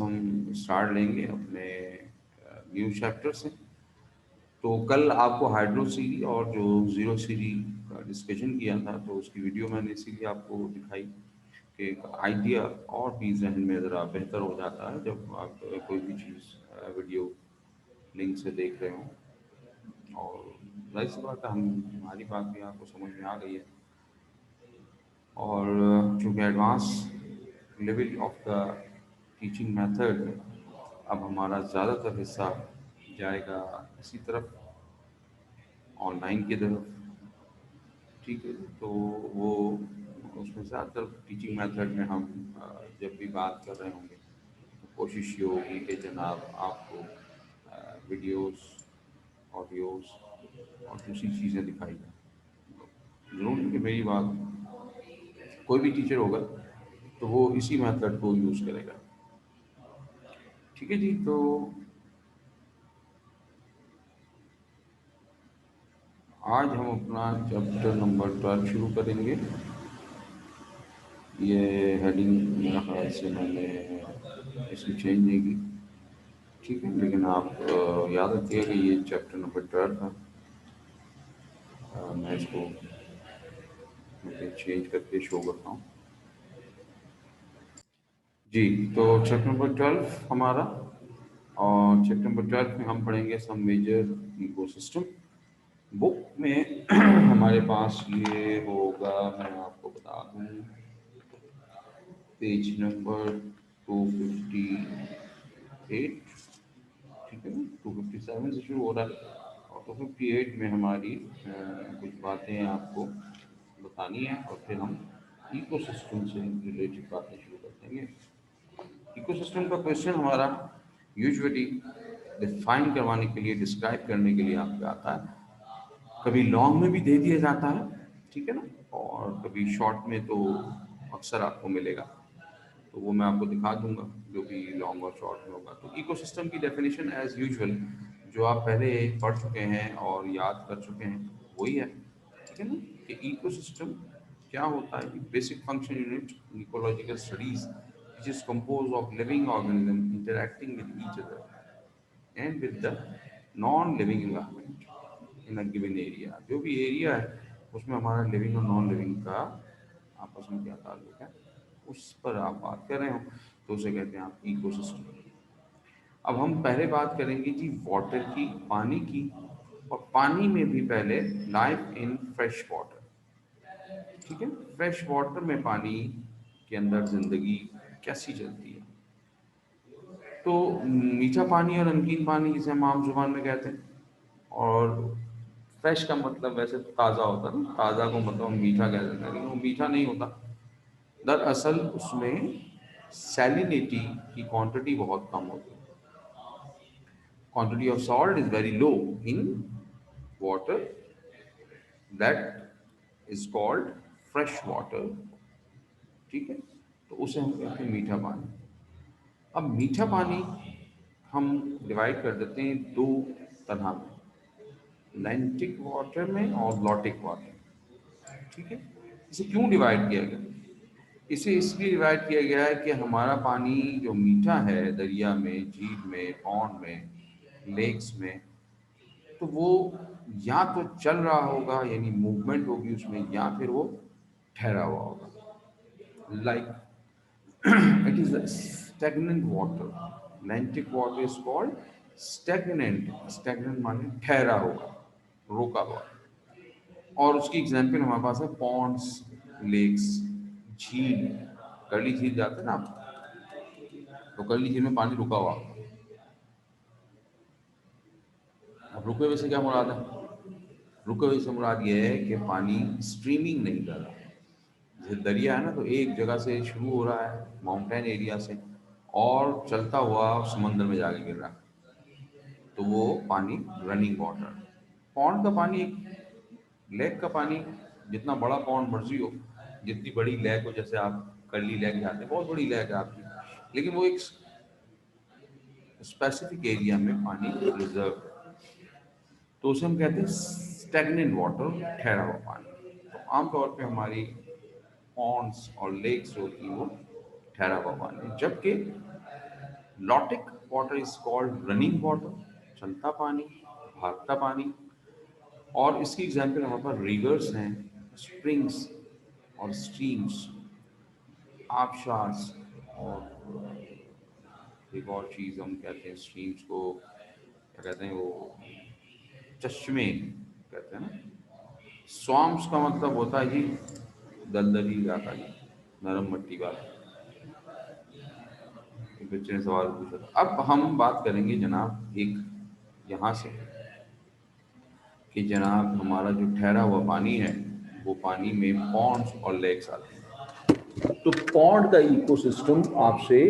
हम स्टार्ट लेंगे अपने न्यू चैप्टर से। तो कल आपको हाइड्रो सीरी और जो ज़ीरो सीरी का डिस्कशन किया था, तो उसकी वीडियो मैंने इसीलिए आपको दिखाई कि एक आइडिया और भी जहन में ज़रा बेहतर हो जाता है जब आप कोई भी चीज़ वीडियो लिंक से देख रहे हो। और जाहिर सी बात है, हम हमारी बात भी आपको समझ में आ गई है। और चूँकि advance level of the teaching method में अब हमारा ज़्यादातर हिस्सा जाएगा इसी तरफ, ऑनलाइन की तरफ। ठीक है, तो वो उसमें ज़्यादातर टीचिंग मेथड में हम जब भी बात कर रहे होंगे तो कोशिश ये होगी कि जनाब आपको वीडियोस, ऑडियोस और दूसरी चीज़ें दिखाई जाए। ज़रूर है कि मेरी बात कोई भी टीचर होगा तो वो इसी मेथड को यूज़ करेगा। ठीक है जी, तो आज हम अपना चैप्टर नंबर 12 शुरू करेंगे। ये हेडिंग मेरा ख्याल से मैंने इसकी चेंज नहीं की, ठीक है, लेकिन आप याद रखिए कि ये चैप्टर नंबर 12 था। मैं इसको चेंज करके शो करता हूँ जी। तो चैप्टर नंबर 12 हमारा, और चैप्टर नंबर 12 में हम पढ़ेंगे सम मेजर इकोसिस्टम। बुक में हमारे पास ये होगा, मैं आपको बता दूँ, पेज नंबर 258, ठीक है ना, 257 से शुरू हो रहा है और 258 में हमारी कुछ बातें आपको बतानी है और फिर हम इकोसिस्टम से रिलेटेड बातें शुरू कर देंगे। इकोसिस्टम का क्वेश्चन हमारा यूजुअली डिफाइन करवाने के लिए, डिस्क्राइब करने के लिए आपका आता है। कभी लॉन्ग में भी दे दिया जाता है, ठीक है ना, और कभी शॉर्ट में तो अक्सर आपको मिलेगा। तो वो मैं आपको दिखा दूंगा जो भी लॉन्ग और शॉर्ट में होगा। तो इकोसिस्टम की डेफिनेशन एज यूजुअल जो आप पहले पढ़ चुके हैं और याद कर चुके हैं वही है, ठीक है ना, कि इकोसिस्टम क्या होता है। Basic function unit in ecological studies which is composed of living organisms interacting with each other and with the non-living environment in a given area। जो भी एरिया है उसमें हमारा लिविंग और नॉन लिविंग का आपस में क्या ताल्लुक है, उस पर आप बात कर रहे हो तो उसे कहते हैं आप इकोसिस्टम। अब हम पहले बात करेंगे जी वाटर की, पानी की, और पानी में भी पहले लाइफ इन फ्रेश वाटर, ठीक है। फ्रेश वाटर में, पानी के अंदर जिंदगी कैसी चलती है। तो मीठा पानी और नमकीन पानी जिसे हम आम जुबान में कहते हैं, और फ्रेश का मतलब वैसे तो ताज़ा होता है ना, ताज़ा को मतलब हम मीठा कह देते हैं, लेकिन वो मीठा नहीं होता। दरअसल उसमें सैलिनिटी की क्वांटिटी बहुत कम होती है। Quantity of salt is very low in water, that is called fresh water, ठीक है। तो उसे हम कहते हैं मीठा पानी। अब मीठा पानी हम डिवाइड कर देते हैं दो तरह में, लैंटिक वाटर में और लॉटिक वाटर, ठीक है। इसे क्यों डिवाइड किया गया? इसे इसलिए डिवाइड किया गया है कि हमारा पानी जो मीठा है दरिया में, झील में, पॉन्ड में, लेक्स में, तो वो या तो चल रहा होगा यानी मूवमेंट होगी उसमें, या फिर वो ठहरा हुआ होगा। Like it is a stagnant water, atlantic water is called stagnant, stagnant माने ठहरा हुआ, रोका हुआ। और उसकी एग्जांपल हमारे पास है पॉन्ड्स, लेक्स, झील। कर्ली झील जाते हैं ना आप, तो कर्ली झील में पानी रुका हुआ। अब रुके हुए से क्या मुराद है? रुके हुए से मुराद ये है कि पानी स्ट्रीमिंग नहीं कर रहा। जैसे दरिया है ना, तो एक जगह से शुरू हो रहा है माउंटेन एरिया से और चलता हुआ समंदर में जाके गिर रहा है, तो वो पानी रनिंग वाटर। पॉन्ड का पानी, लेक का पानी, जितना बड़ा पॉन्ड मर्जी हो, जितनी बड़ी लेक हो, जैसे आप कर्ली लेक जाते हैं, बहुत बड़ी लेक है आपकी, लेकिन वो एक स्पेसिफिक एरिया में पानी रिजर्व है, तो उसे हम कहते हैं स्टैग्नेंट वाटर, ठहरा हुआ पानी। तो आमतौर पे हमारी पॉन्ड्स और लेक्स होती हैं वो ठहरा हुआ पानी, जबकि lotic water is called running water, चलता पानी, भागता पानी। और इसकी एग्जाम्पल हमारे पास रिवर्स हैं, स्प्रिंग्स और स्ट्रीम्स, आबशार्स। और एक और चीज़ हम कहते हैं स्ट्रीम्स को, क्या कहते हैं वो, चश्मे कहते हैं ना। स्वाम्स का मतलब होता है जी दलदली इलाका जी, नरम मिट्टी वाला। एक बच्चे ने सवाल पूछा था। अब हम बात करेंगे जनाब एक यहाँ से, कि जनाब हमारा जो ठहरा हुआ पानी है वो पानी में पॉन्ड्स और लेक्स आते हैं। तो पॉन्ड का इकोसिस्टम आपसे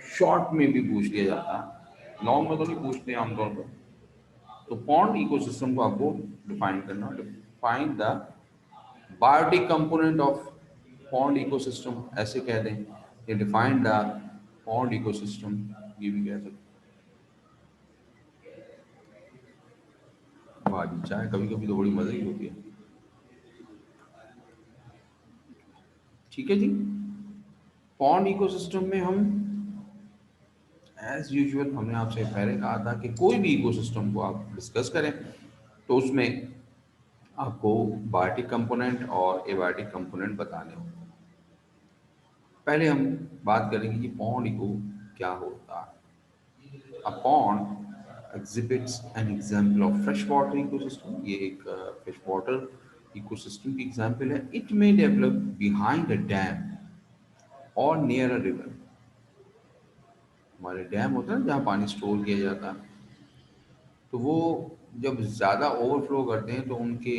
शॉर्ट में भी पूछ लिया जाता है, लॉन्ग में तो नहीं पूछते आमतौर पर। तो पॉन्ड इकोसिस्टम को आपको डिफाइन करना, define the biotic component of pond ecosystem ऐसे कह दें, या डिफाइन द पॉन्ड इकोसिस्टम ये भी कह सकते हैं। वाह जी, चाय कभी कभी तो बड़ी मजे की होती है। ठीक है जी। पॉन्ड इकोसिस्टम में हम एज यूजुअल, हमने आपसे पहले कहा था कि कोई भी इकोसिस्टम को आप डिस्कस करें तो उसमें आपको बायोटिक कंपोनेंट और एबायोटिक कंपोनेंट बताने होंगे। पहले हम बात करेंगे कि पॉन्ड इको क्या होता है। A pond exhibits an example of fresh water ecosystem. ये एक फ्रेश वाटर इकोसिस्टम की एग्जाम्पल है। It may develop behind a dam और नियर अ रिवर। हमारे डैम होता है ना जहाँ पानी स्टोर किया जाता है, तो वो जब ज़्यादा ओवरफ्लो करते हैं तो उनके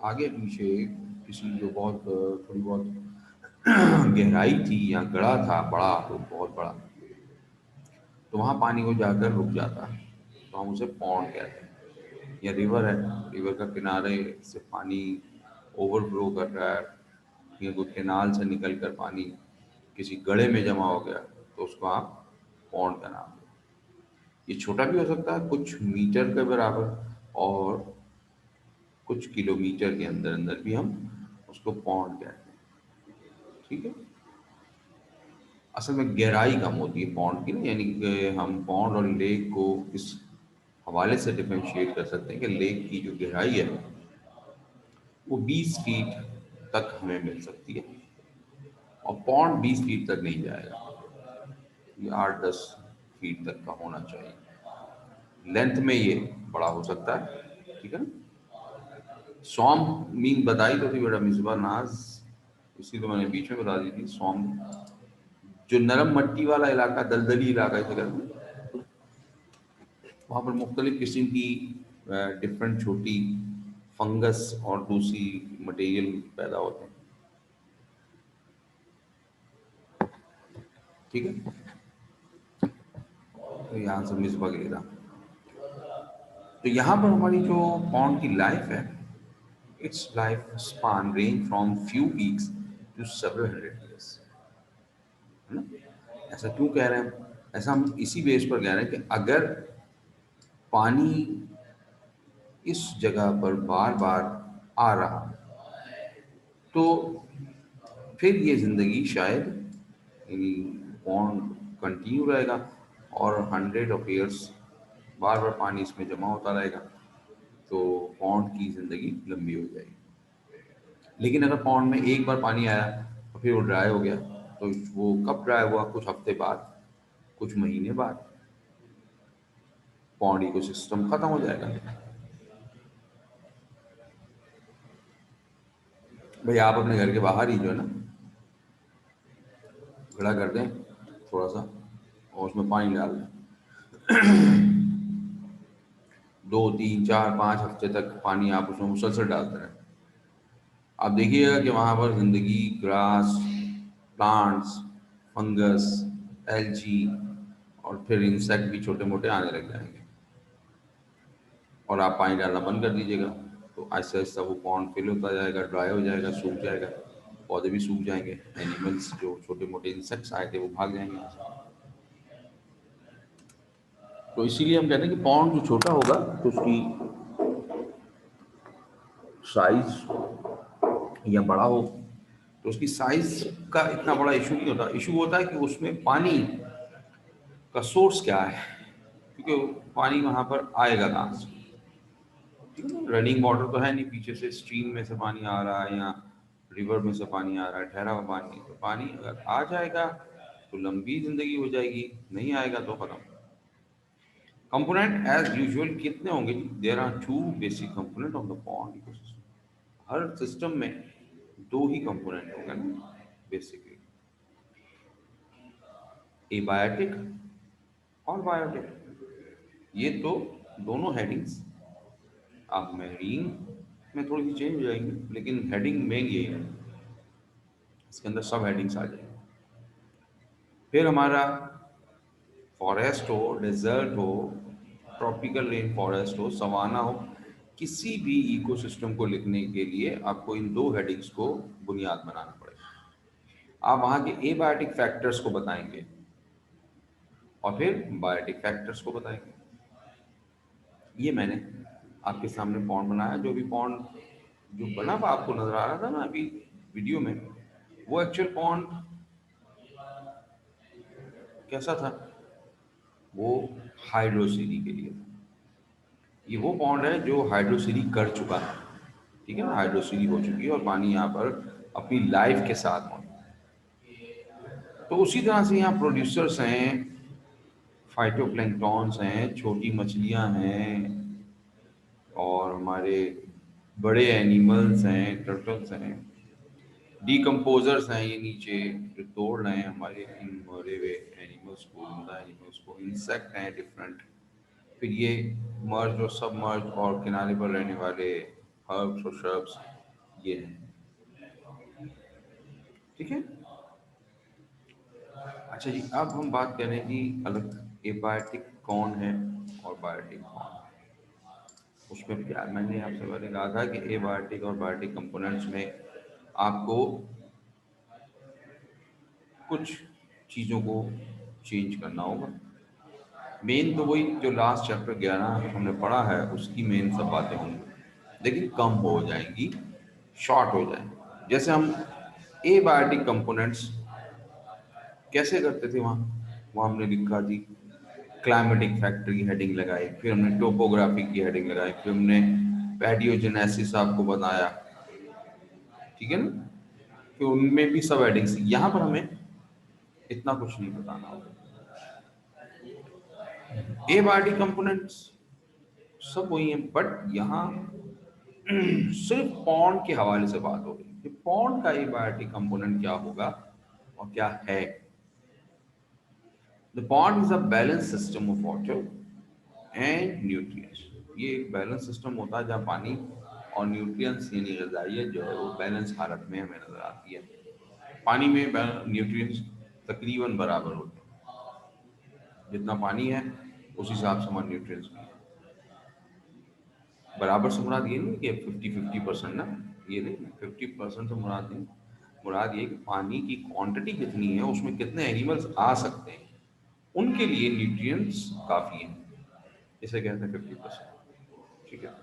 आगे पीछे किसी जो बहुत थोड़ी बहुत गहराई थी या गड़ा था बड़ा, तो बहुत बड़ा, तो वहाँ पानी को जाकर रुक जाता है, तो हम उसे पॉन्ड कहते हैं। या रिवर है, रिवर का किनारे से पानी ओवरफ्लो कर रहा है, या कोई कैनाल से निकल कर पानी किसी गड्ढे में जमा हो गया, तो उसको आप पॉन्ड का नाम दें। ये छोटा भी हो सकता है, कुछ मीटर के बराबर, और कुछ किलोमीटर के अंदर अंदर भी हम उसको पौंड कहते हैं। ठीक है। असल में गहराई कम होती है पौंड की ना, यानी कि हम पौंड और लेक को इस हवाले से डिफरेंशिएट कर सकते हैं कि लेक की जो गहराई है वो 20 फीट तक हमें मिल सकती है, और पौंड 20 फीट तक नहीं जाएगा, ये 8-10 फीट तक का होना चाहिए। लेंथ में ये बड़ा हो सकता है। ठीक है ना। सॉन्ग मीन बताई तो थी बेटा मिसबा नाज, इसी तो मैंने बीच में बता दी थी। सॉन्ग जो नरम मट्टी वाला इलाका, दलदली इलाका है जगह में, वहाँ पर मुख्तलिफ किस्म की डिफरेंट छोटी फंगस और दूसरी मटेरियल पैदा होते हैं। ठीक है। तो यहाँ से मिसबा गिरा। तो यहाँ पर हमारी जो पॉन्ड की लाइफ है, its life span range from few weeks to several hundred years. है ना। ऐसा क्यों कह रहे हैं? ऐसा हम इसी बेस पर कह रहे हैं कि अगर पानी इस जगह पर बार बार आ रहा तो फिर ये ज़िंदगी शायद, यानी बॉन्ड कंटिन्यू रहेगा, और 100 ऑफ ईयर्स बार बार पानी इसमें जमा होता रहेगा, तो पौंड की ज़िंदगी लंबी हो जाएगी। लेकिन अगर पौंड में एक बार पानी आया और फिर वो ड्राई हो गया, तो वो कब ड्राई हुआ? कुछ हफ्ते बाद, कुछ महीने बाद पौंड इकोसिस्टम खत्म हो जाएगा। भाई आप अपने घर के बाहर ही जो है ना खड़ा कर दें थोड़ा सा, और उसमें पानी डाल दें, 2, 3, 4, 5 हफ्ते तक पानी आप उसमें मुसलसल डालते रहें, आप देखिएगा कि वहाँ पर जिंदगी, ग्रास, प्लांट्स, फंगस, एल्जी, और फिर इंसेक्ट भी छोटे मोटे आने लग जाएंगे। और आप पानी डालना बंद कर दीजिएगा, तो आहिस्ता आहिस्ता वो पॉन्ड फिल होता जाएगा, ड्राई हो जाएगा, सूख जाएगा, पौधे भी सूख जाएंगे, एनिमल्स जो छोटे मोटे इंसेक्ट्स आए थे वो भाग जाएंगे यहाँ से। तो इसीलिए हम कहते हैं कि पॉन्ड जो छोटा होगा तो उसकी साइज, या बड़ा हो तो उसकी साइज का इतना बड़ा इशू नहीं होता। इशू होता है कि उसमें पानी का सोर्स क्या है, क्योंकि पानी वहां पर आएगा कहाँ से? ठीक है, रनिंग वाटर तो है नहीं, पीछे से स्ट्रीम में से पानी आ रहा है या रिवर में से पानी आ रहा है, ठहरा हुआ पानी। तो पानी अगर आ जाएगा तो लंबी जिंदगी हो जाएगी, नहीं आएगा तो खत्म। कंपोनेंट एज यूजुअल कितने होंगे? There are two basic component of the pond ecosystem. हर सिस्टम में दो ही कंपोनेंट होगा ना बेसिकली, एबायोटिक और बायोटिक। ये तो दोनों हेडिंग्स आप मेरीन में थोड़ी सी चेंज हो जाएंगी, लेकिन हेडिंग मेन यही है, इसके अंदर सब हेडिंग्स आ जाएंगे। फिर हमारा फॉरेस्ट हो, डेजर्ट हो, ट्रॉपिकल रेन फॉरेस्ट हो, सवाना हो, किसी भी इकोसिस्टम को लिखने के लिए आपको इन दो हेडिंग्स को बुनियाद बनाना पड़ेगा। आप वहाँ के एबायोटिक फैक्टर्स को बताएंगे और फिर बायोटिक फैक्टर्स को बताएंगे। ये मैंने आपके सामने पॉन्ड बनाया, जो भी पॉन्ड जो बना हुआ आपको नजर आ रहा था ना अभी वीडियो में, वो एक्चुअल पॉन्ड कैसा था? वो हाइड्रोसीरी के लिए था। ये वो पॉन्ड है जो हाइड्रोसीरी कर चुका है, ठीक है ना, हाइड्रोसीरी हो चुकी है और पानी यहाँ पर अपनी लाइफ के साथ मौजूद है। तो उसी तरह से यहाँ प्रोड्यूसर्स हैं, फाइटोप्लैंक्टॉन्स हैं, छोटी मछलियाँ हैं, और हमारे बड़े एनिमल्स हैं, टर्टल्स हैं, डिकम्पोजर्स हैं, ये नीचे जो तोड़ रहे हैं हमारे इन मरे हुए एनिमल्स को, जिंदा एनिमल्स को, इंसेक्ट हैं डिफरेंट। फिर ये मर्ज और सब मर्ज और किनारे पर रहने वाले हर्ब्स और श्रब्स, ये हैं। ठीक है। अच्छा जी, अब हम बात करें कि अलग एबायोटिक कौन है और बायोटिक कौन है। उसमें क्या मैंने आपसे पहले कहा था कि एबायोटिक और बायोटिक कंपोनेंट्स में आपको कुछ चीज़ों को चेंज करना होगा। मेन तो वही जो लास्ट चैप्टर 11 हमने पढ़ा है उसकी मेन सब बातें होंगी, लेकिन कम हो जाएंगी, शॉर्ट हो जाएंगी। जैसे हम एबायोटिक कंपोनेंट्स कैसे करते थे, वहाँ हमने लिखा थी क्लाइमेटिक फैक्टर की हेडिंग लगाई, फिर हमने टोपोग्राफी की हेडिंग लगाई, फिर हमने पैडियोजेनेसिस आपको बताया, ठीक है ना। फिर उनमें भी सब हेडिंग्स, यहाँ पर हमें इतना कुछ नहीं बताना होगा। एबायोटिक कंपोनेंट्स सब वही है, बट यहाँ सिर्फ पॉन्ड के हवाले से बात हो रही है कि पॉन्ड का एबायोटिक कंपोनेंट क्या होगा और क्या है। The pond is a balance system of water and nutrients. ये एक बैलेंस सिस्टम होता है जहाँ पानी और न्यूट्रिएंट्स यानी ग़िज़ाइयत जो है वो बैलेंस हालत में हमें नजर आती है। पानी में न्यूट्रिएंट्स तकरीबन बराबर होते हैं, जितना पानी है उस हिसाब से हमारे न्यूट्रिएंट्स भी हैं। बराबर से मुराद ये नहीं कि 50-50% ना, ये नहीं, 50% से मुराद नहीं, मुराद ये कि पानी की क्वांटिटी कितनी है, उसमें कितने एनिमल्स आ सकते हैं, उनके लिए न्यूट्रिएंट्स काफ़ी हैं, इसे कहते हैं 50%। ठीक है।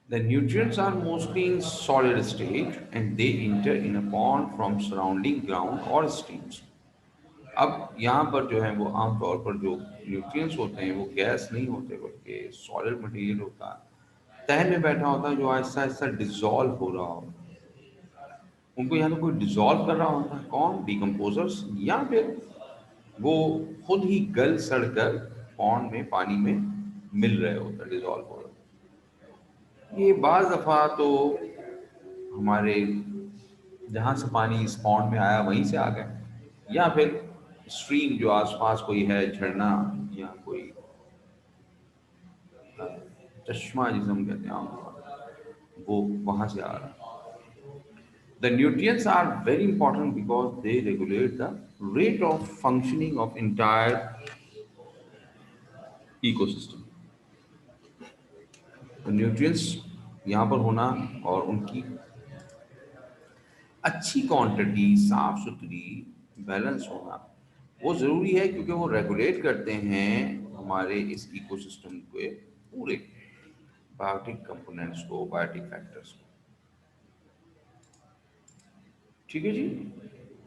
The nutrients are mostly in solid state and they enter in a pond from surrounding ground or streams. अब यहाँ पर जो है वो आमतौर पर जो न्यूट्रिएंट्स होते हैं वो गैस नहीं होते बल्कि सॉलिड मटेरियल होता है, तह में बैठा होता है, जो आहिस्ता आहिस्ता डिजॉल्व हो रहा होता है। उनको या तो कोई डिजॉल्व कर रहा होता है, कौन? डिकम्पोजर्स, या फिर वो खुद ही गल सड़ कर पॉन्ड में पानी में मिल रहे होता है, डिजॉल्व हो रहा है। ये बाज दफ़ा तो हमारे जहाँ से पानी इस पॉन्ड में आया वहीं से आ गया, या फिर स्ट्रीम जो आसपास कोई है, झरना या कोई चश्मा जिसे हम कहते हैं आमतौर पर, वो वहाँ से आ रहा है। The nutrients are very important because they regulate the rate of functioning of entire ecosystem. तो न्यूट्रिएंट्स यहाँ पर होना और उनकी अच्छी क्वांटिटी, साफ सुथरी, बैलेंस होना वो ज़रूरी है, क्योंकि वो रेगुलेट करते हैं हमारे इस इकोसिस्टम के पूरे बायोटिक कंपोनेंट्स को, बायोटिक फैक्टर्स को। ठीक है जी।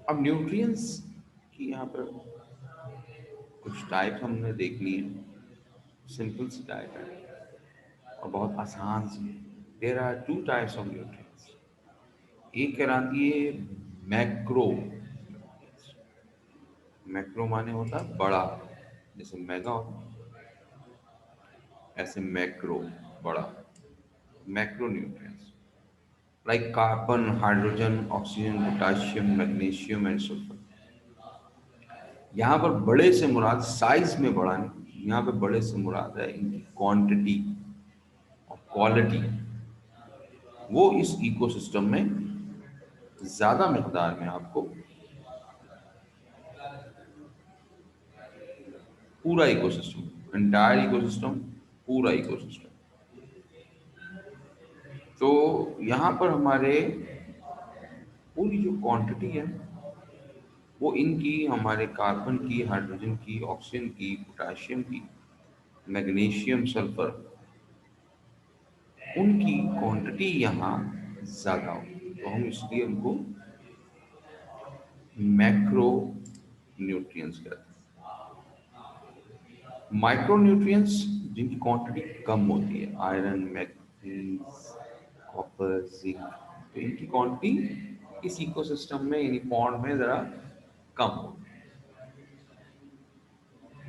अब न्यूट्रिएंट्स की यहाँ पर कुछ टाइप्स हमने देख ली है, सिंपल सी टाइप है और बहुत आसान सी। There are two types of nutrients. एक कहलाती है मैक्रो। मैक्रो माने होता है बड़ा, जैसे मेगा होता है, ऐसे मैक्रो बड़ा। Macro nutrients like carbon, hydrogen, oxygen, potassium, magnesium and sulphur. यहाँ पर बड़े से मुराद साइज में बड़ा नहीं, यहाँ पे बड़े से मुराद है इनकी क्वांटिटी और क्वालिटी। वो इस इकोसिस्टम में ज्यादा मिकदार में आपको, पूरा इकोसिस्टम, एंटायर इकोसिस्टम, पूरा इकोसिस्टम। तो यहाँ पर हमारे पूरी जो क्वांटिटी है वो इनकी, हमारे कार्बन की, हाइड्रोजन की, ऑक्सीजन की, पोटाशियम की, मैग्नीशियम, सल्फर, उनकी क्वांटिटी यहाँ ज्यादा हो, तो हम इसलिए उनको मैक्रो न्यूट्रिएंट्स कहते हैं। माइक्रो न्यूट्रिएंट्स जिनकी क्वांटिटी कम होती है, आयरन, मैग्नीज, कॉपर, जिंक, तो इनकी क्वांटिटी इस इकोसिस्टम में, इन पॉन्ड में जरा कम होती है।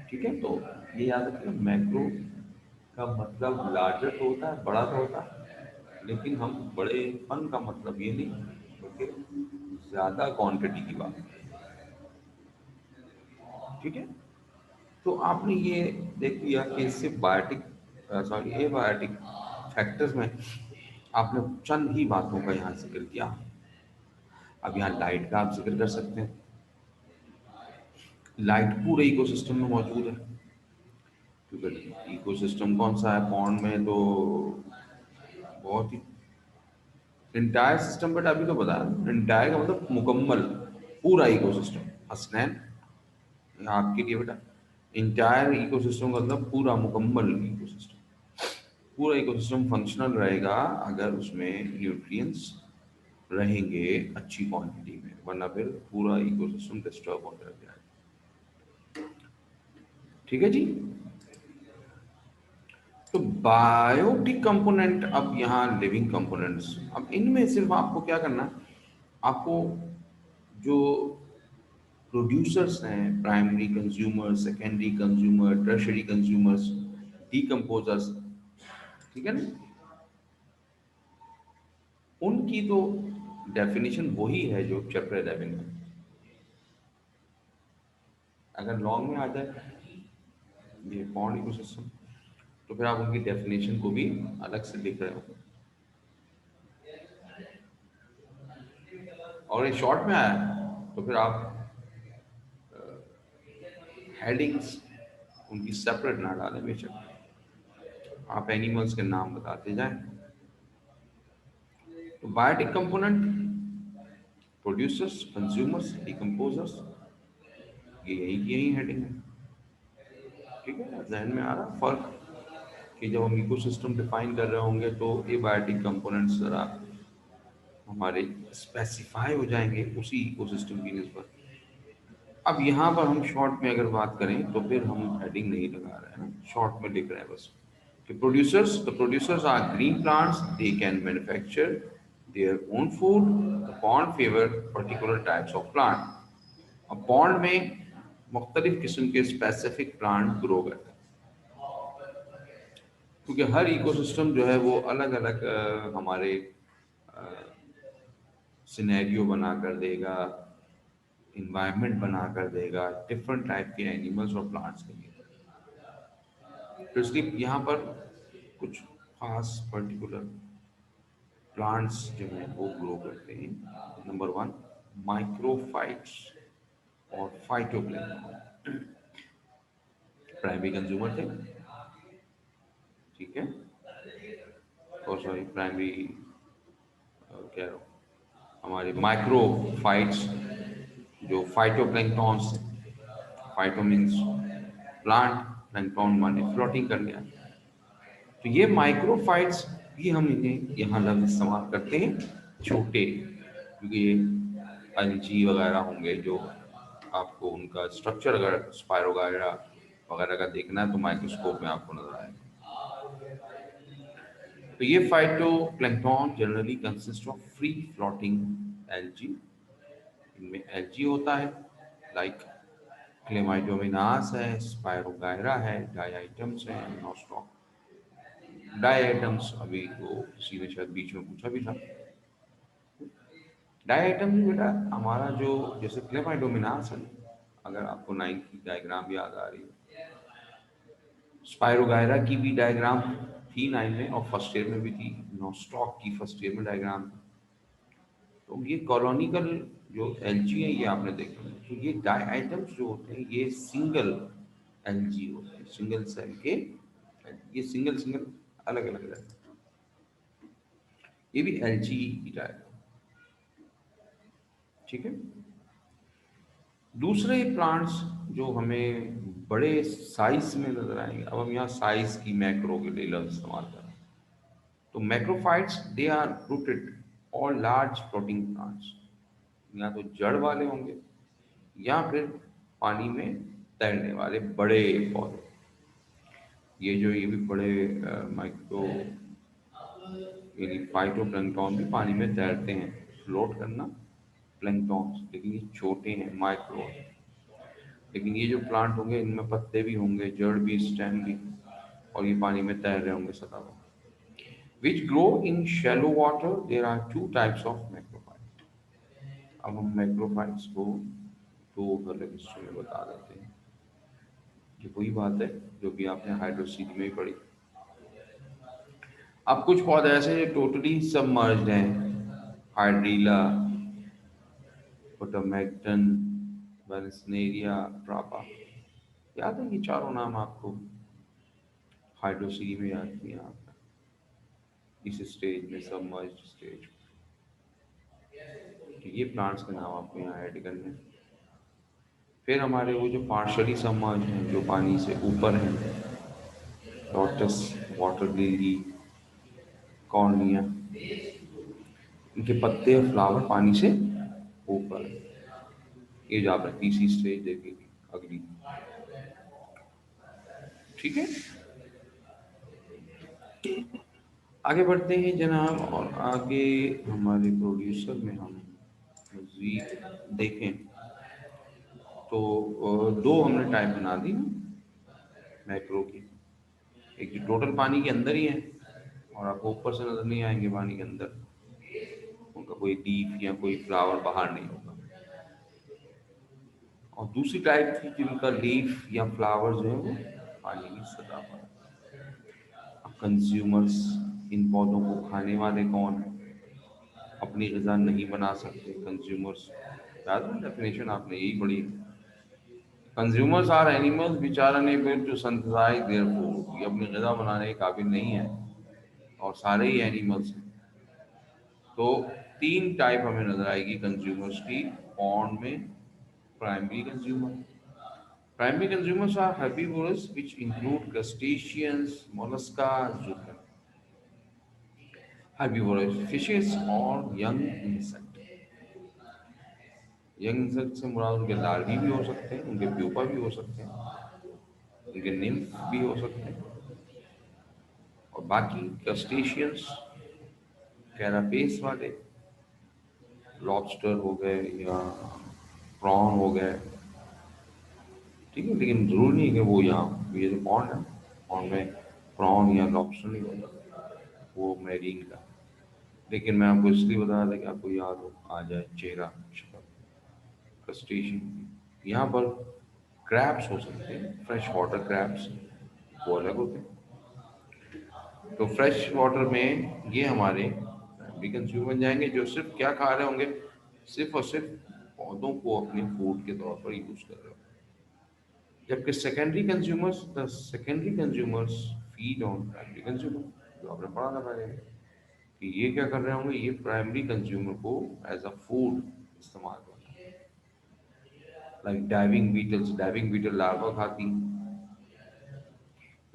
ठीक है, तो ये याद रखिए, मैक्रो का मतलब लार्जर तो होता है, बड़ा तो होता है, लेकिन हम बड़ेपन का मतलब ये नहीं, क्योंकि ज्यादा क्वांटिटी की बात है। ठीक है, तो आपने ये देख लिया कि इससे बायोटिक, सॉरी एबायोटिक फैक्टर्स में आपने चंद ही बातों का यहाँ जिक्र किया। अब यहाँ लाइट का आप जिक्र कर सकते हैं। लाइट पूरे इकोसिस्टम में मौजूद है, क्योंकि इकोसिस्टम कौन सा है पॉन्ड में, तो बहुत ही इंटायर सिस्टम। बट अभी तो बताया, इंटायर का मतलब मुकम्मल, पूरा इकोसिस्टम। हसनैन, यहाँ आपके लिए बेटा, इंटायर इकोसिस्टम का मतलब पूरा मुकम्मल इकोसिस्टम। पूरा इकोसिस्टम फंक्शनल रहेगा अगर उसमें न्यूट्रिएंट्स रहेंगे अच्छी क्वांटिटी में, वरना फिर पूरा इकोसिस्टम डिस्टर्ब होने लग जाएगा। ठीक है जी। तो बायोटिक कंपोनेंट, अब यहाँ लिविंग कंपोनेंट्स, अब इनमें सिर्फ आपको क्या करना है, आपको जो प्रोड्यूसर्स हैं, primary consumer, secondary consumer, tertiary consumers, decomposers, ठीक है ना, उनकी तो डेफिनेशन वही है जो चैप्टर 11 में। अगर लॉन्ग में आ जाए ये बॉन्ड इकोसिस्टम, तो फिर आप उनकी डेफिनेशन को भी अलग से लिख रहे हो, और ये शॉर्ट में आया तो फिर आप हेडिंग्स उनकी सेपरेट ना डालें, बेशक आप एनिमल्स के नाम बताते जाएं। तो biotic component, producers, consumers, decomposers, ये यही हेडिंग है। ठीक है, जहन में आ रहा फर्क कि जब हम इकोसिस्टम डिफाइन कर रहे होंगे तो ये बायोटिक कंपोनेंट्स जरा हमारे स्पेसिफाई हो जाएंगे उसी इकोसिस्टम की निस्बत। अब यहाँ पर हम शॉर्ट में अगर बात करें तो फिर हम हेडिंग नहीं लगा रहे हैं ना, शॉर्ट में लिख रहे हैं बस कि producers, the producers are green plants, they can manufacture their own food, the pond favour particular types of plant. अब पॉन्ड में मुख्तलिफ किस्म के स्पेसिफिक प्लांट ग्रो करते हैं, क्योंकि हर इकोसिस्टम जो है वो अलग अलग हमारे सिनेरियो बना कर देगा, इन्वायरमेंट बना कर देगा डिफरेंट टाइप के एनिमल्स और प्लांट्स के लिए। तो इसलिए यहाँ पर कुछ खास पर्टिकुलर प्लांट्स जो हैं वो ग्रो करते हैं। नंबर 1, माइक्रोफाइट्स और फाइटोप्लैंक्टन, प्राइमरी कंज्यूमर थे। ठीक है, और सॉरी प्राइमरी कह रहा हूँ, हमारे माइक्रोफाइट्स जो phytoplanktons, phyto means plant, plankton माने फ्लोटिंग कर गया। तो ये माइक्रोफाइट्स भी हम इन्हें यहाँ लफ्ज इस्तेमाल करते हैं छोटे, क्योंकि ये अलजी वगैरह होंगे जो आपको उनका स्ट्रक्चर अगर स्पाइरो वगैरह वगैरह का देखना है तो माइक्रोस्कोप में आपको नजर आएगा। तो ये phytoplankton generally consist of free floating algae. इनमें एल्गी होता है, लाइक क्लेमाइडोमिनास है, स्पायरोगायरा है, डाइआइटम्स है, नोस्टॉक। डाइआइटम्स अभी वो किसी ने शायद बीच में पूछा भी था। डाइआइटम में बेटा हमारा जो जैसे क्लेमाइडोमिनास है, अगर आपको नाइन्थ की डायग्राम याद आ रही है, स्पायरोगायरा की भी डायग्राम थी नाइन में और फर्स्ट ईयर में भी थी, नोस्टॉक की फर्स्ट ईयर में डायग्राम थी। तो ये कॉलोनिकल जो एल्जी है ये आपने देखा है। तो ये डाइआइटम्स जो होते हैं ये सिंगल एल्जी होते हैं, सिंगल सेल के, ये सिंगल सिंगल अलग अलग रहते हैं। ये भी एल्जी की डायग्राम, ठीक है। दूसरे प्लांट्स जो हमें बड़े साइज में नजर आएंगे, अब हम यहाँ साइज की मैक्रो के लिए लफ्ज इस्तेमाल कर रहे हैं। तो मैक्रोफाइट्स दे आर रूटेड और लार्ज फ्लोटिंग प्लांट्स, या तो जड़ वाले होंगे या फिर पानी में तैरने वाले बड़े पौधे। ये भी बड़े माइक्रो यानी फाइटोप्लैंक्टन भी पानी में तैरते हैं, फ्लोट करना प्लैंक्टन, लेकिन ये छोटे हैं, माइक्रो। लेकिन ये जो प्लांट होंगे इनमें पत्ते भी होंगे, जड़ भी, स्टेम भी, और ये पानी में तैर रहे होंगे सदा बहार। Which grow in shallow water, there are two types of macrophyte. अब हम मैक्रोफाइट्स को दो अलग हिस्सों में बता देते हैं। ये वही बात है जो कि आपने हाइड्रोसील में ही पढ़ी। अब कुछ पौधे ऐसे जो टोटली सबमर्ज्ड हैं, हाइड्रीला, पोटामेक्टन, वेलस्नेरिया, ट्रापा। याद है ये चारों नाम आपको हाइड्रोसील में याद किया आपने, इस स्टेज में, सबमर्ज्ड स्टेज। तो ये प्लांट्स के नाम आपको यहाँ ऐड करने हैं। फिर हमारे वो जो पार्शली सबमर्ज्ड हैं, जो पानी से ऊपर हैं, लोटस, वाटर लिली, कॉर्निया, इनके पत्ते और फ्लावर पानी से ऊपर है। ये जो आपने तीसरी स्टेज देखेगी अगली, ठीक है। आगे बढ़ते हैं जनाब, और आगे हमारे प्रोड्यूसर में हम मजीद देखें तो दो हमने टाइप बना दी मैक्रो की। एक जो टोटल पानी के अंदर ही है और आपको ऊपर से नजर नहीं आएंगे पानी के अंदर, उनका कोई लीफ या कोई फ्लावर बाहर नहीं होगा। और दूसरी टाइप थी जिनका लीफ या फ्लावर जो है वो पानी की सतह पर। अब कंज्यूमर्स, इन पौधों को खाने वाले कौन है, अपनी ग़िज़ा नहीं बना सकते कंज्यूमर्स। याद है डेफिनेशन आपने यही पढ़ी। Consumers are animals which are unable to synthesise their food, ये अपनी ग़िज़ा बनाने के काबिल नहीं है, और सारे ही एनिमल्स हैं। तो तीन टाइप हमें नजर आएगी कंज्यूमर्स की पॉन्ड में। Primary consumer, primary consumers are herbivores which include crustaceans, mollusca, zooplankton, herbivorous fishes और young insect। यंग इंसेक्ट से मुराद उनके लार्वी भी हो सकते हैं, उनके प्यूपा भी हो सकते हैं, उनके निम्फ भी हो सकते हैं, और बाकी क्रस्टेशियंस, कैरापेस वाले, लॉबस्टर हो गए या प्रॉन हो गए, ठीक है। लेकिन जरूर नहीं कि वो यहाँ ये जो पॉन्ड है, पॉन्ड में प्रॉन या लॉबस्टर नहीं होता, वो मैरीन का। लेकिन मैं आपको इसलिए बता रहा था कि आपको याद हो आ जाए चेहरा, शक्ल क्रस्टेशियन। यहाँ पर क्रैब्स हो सकते हैं, फ्रेश वाटर क्रैब्स, वो अलग होते हैं। तो फ्रेश वाटर में ये हमारे भी कंज्यूम बन जाएंगे, जो सिर्फ क्या खा रहे होंगे, सिर्फ और सिर्फ पौधों को अपने फूड के तौर पर यूज कर रहे होंगे। जबकि secondary consumers feed on primary consumer, जो आपने पढ़ा था पहले कि ये क्या कर रहे होंगे, ये प्राइमरी कंज्यूमर को एज अ फूड इस्तेमाल कर रहे हैं। लाइक डाइविंग बीटल लार्वा खाती,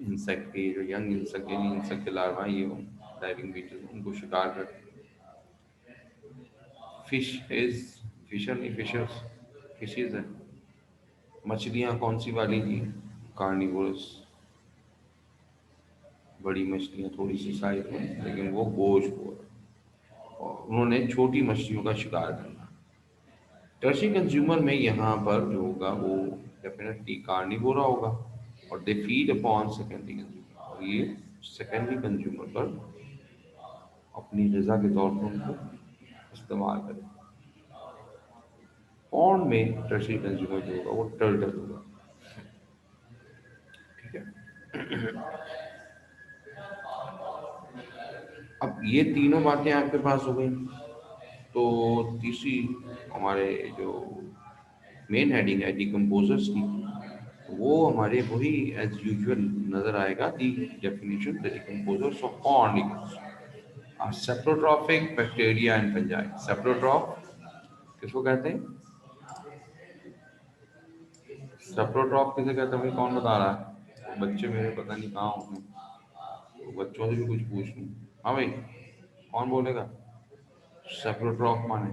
इंसेक्ट के जो यंग इंसेक्ट यानी इंसेक्ट के लार्वा, ये डाइविंग बीटल उनको शिकार करते हैं। फिश इज फिशर नहीं फिशर्स, फिशेज है। मछलियाँ कौन सी वाली थी, कार्निवोरस, बड़ी मछलियाँ थोड़ी सी साइज में, लेकिन वो गोश्त हो रहा है। और उन्होंने छोटी मछलियों का शिकार करना। टर्शी कंज्यूमर में यहाँ पर जो होगा वो डेफिनेटली कार्निवोरा होगा, और they feed upon secondary consumer, और ये सेकेंडरी कंज्यूमर पर अपनी ग़िज़ा के तौर पर उनको इस्तेमाल करें। पॉन्ड में टर्शी कंज्यूमर जो होगा वो टर्टल होगा। ठीक है। अब ये तीनों बातें आपके पास हो गई, तो तीसरी हमारे जो मेन हेडिंग है डिकम्पोजर्स की, वो हमारे वही एज यूजुअल नजर आएगा। The definition the decomposers of cornicles are saprotrophic bacteria and fungi. Saprotroph किसको कहते हैं? सेप्रोट्रॉफ किसे कहते हैं भाई, कौन बता रहा है? तो बच्चे मेरे पता नहीं कहाँ होंगे, तो बच्चों से भी कुछ पूछ लूँ। हाँ भाई, कौन बोलेगा सेप्रोट्रॉफ माने?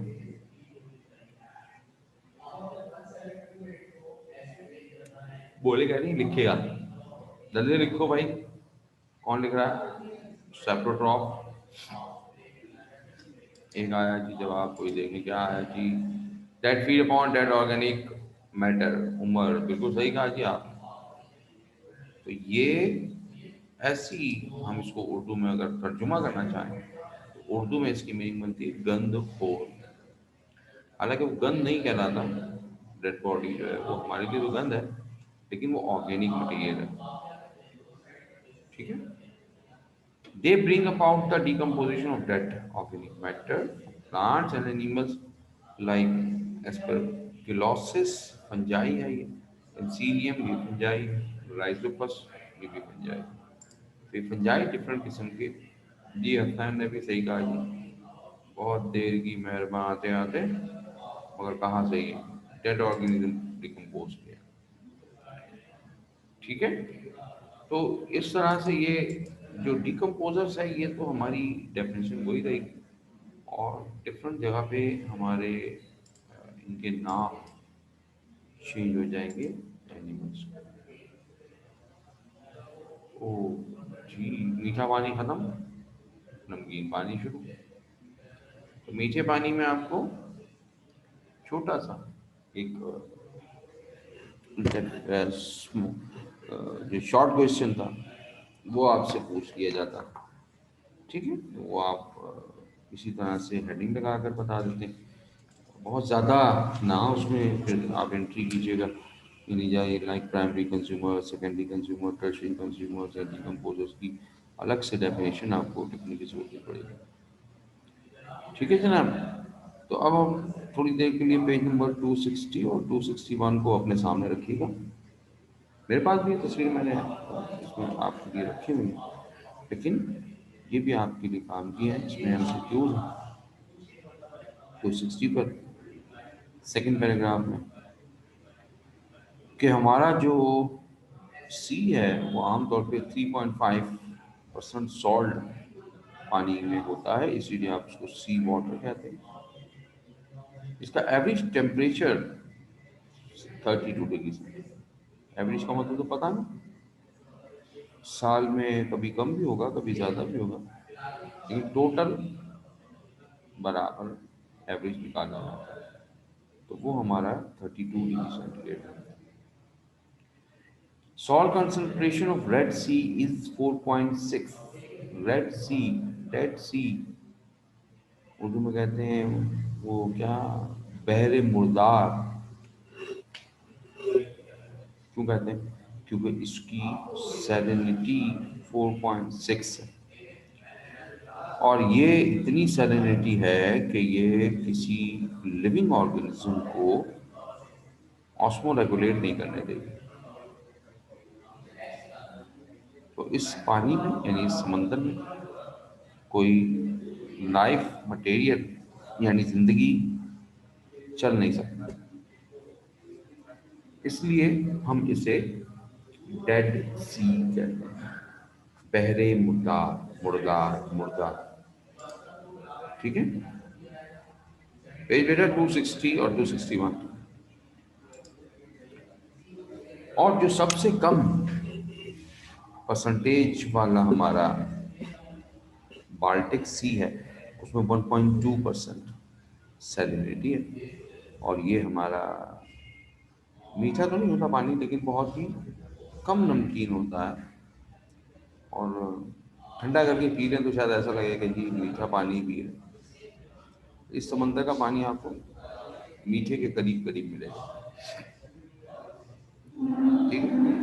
बोलेगा नहीं, लिखेगा। जल्दी लिखो भाई, कौन लिख रहा है सेप्रोट्रॉफ? एक आया जी जवाब, कोई देखने क्या आया जी। That feed upon dead organic matter. Umar, बिल्कुल सही कहा जी आपने। तो ये ऐसी, हम इसको उर्दू में अगर तर्जुमा करना चाहें तो उर्दू में इसकी मीनिंग बनती है गंदखोर। हालांकि वो गंद नहीं कहलाता, डेड बॉडी जो है वो हमारे लिए तो गंद है, लेकिन वो ऑर्गेनिक मटेरियल है। ठीक है। They bring about the decomposition of dead organic matter of plants and animals like aspergillosis, fungi है ये, Penicillium ये fungi है, Rhizopus ये भी fungi है। तो ये fungi डिफरेंट किस्म के। जी हसन ने भी सही कहा जी, बहुत देर की मेहरबान आते आते, मगर कहाँ सही है, डेड ऑर्गेनिज्म डिकम्पोज किया। ठीक है। तो इस तरह से ये जो डिकम्पोजर्स है ये तो हमारी डेफिनेशन वही रहेगी, और डिफरेंट जगह पे हमारे इनके नाम चेंज हो जाएंगे एनिमल्स। ओ जी, मीठा पानी खत्म, नमकीन पानी शुरू। तो मीठे पानी में आपको छोटा सा एक जो शॉर्ट क्वेश्चन था वो आपसे पूछ लिया जाता। ठीक है, तो वो आप इसी तरह से हेडिंग लगा कर बता देते हैं। बहुत ज़्यादा ना उसमें फिर आप एंट्री कीजिएगा कि नहीं जाए, like primary consumer, secondary consumer, tertiary consumers and decomposers की अलग से डेफिनेशन आपको लिखने की जरूरत पड़ेगी। ठीक है जनाब। तो अब हम थोड़ी देर के लिए पेज नंबर 260 और 261 को अपने सामने रखिएगा। मेरे पास भी ये तस्वीर मैंने इसमें आपके लिए रखी हुई है, लेकिन ये भी आपके लिए काम की है। इसमें एमसीक्यूज हैं 260 पर, सेकंड पैराग्राफ में, कि हमारा जो सी है वो आमतौर पे 3.5% सॉल्ट पानी में होता है, इसीलिए आप उसको सी वाटर कहते हैं। इसका average temperature 32 degree centigrade. Average का मतलब तो पता ना, साल में कभी कम भी होगा कभी ज़्यादा भी होगा, लेकिन टोटल बराबर एवरेज निकाला जाता है, तो वो हमारा 32 डिग्री सेंटीग्रेड है। Salt concentration of Red Sea is 4.6. Red Sea, Dead Sea, Urdu में कहते हैं वो क्या, बहरे मुर्दार। क्यों कहते हैं? क्योंकि इसकी सैलिनिटी 4.6 है, और ये इतनी सैलिनिटी है कि ये किसी लिविंग ऑर्गेनिज्म को ऑस्मो रेगुलेट नहीं करने देगी। तो इस पानी में यानी इस समंदर में कोई लाइफ मटेरियल यानी जिंदगी चल नहीं सकती, इसलिए हम इसे डेड सी कहते हैं, बहरे मुर्दार, मुर्दार मुर्दा। ठीक है। पेज बेटा 260 और 261। और जो सबसे कम परसेंटेज वाला हमारा बाल्टिक सी है, उसमें 1.2% सैलिनिटी है। और ये हमारा मीठा तो नहीं होता पानी, लेकिन बहुत ही कम नमकीन होता है। और ठंडा करके पी लें तो शायद ऐसा लगेगा कि जी मीठा पानी पी रहे। इस समंदर का पानी आपको मीठे के करीब करीब मिलेगा। ठीक है।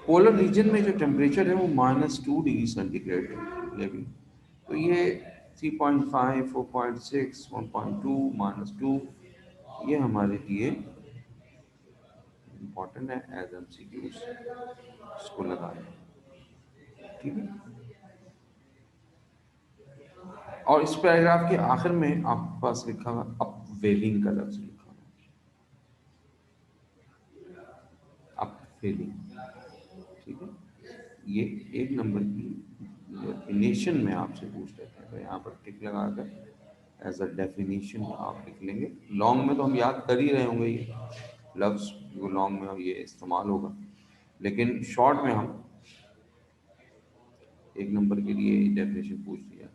पोलर रीजन में जो टेम्परेचर है वो -2 डिग्री सेंटीग्रेड है। तो ये 3.5, 4.6, 1.2, -2, ये हमारे लिए इम्पोर्टेंट है एज एमसीक्यूज, इसको लगाएं। ठीक है। और इस पैराग्राफ के आखिर में आपके पास लिखा हुआ अपवेलिंग का लफ्ज लिखा हुआ है, अपवेलिंग। ठीक है। ये एक नंबर की डेफिनेशन में आपसे पूछ लेते हैं, तो यहाँ पर टिक लगाकर एज अ डेफिनेशन आप लिख लेंगे। लॉन्ग में तो हम याद कर ही रहे होंगे ये लफ्ज, जो लॉन्ग में ये इस्तेमाल होगा, लेकिन शॉर्ट में हम एक नंबर के लिए डेफिनेशन पूछ लिया।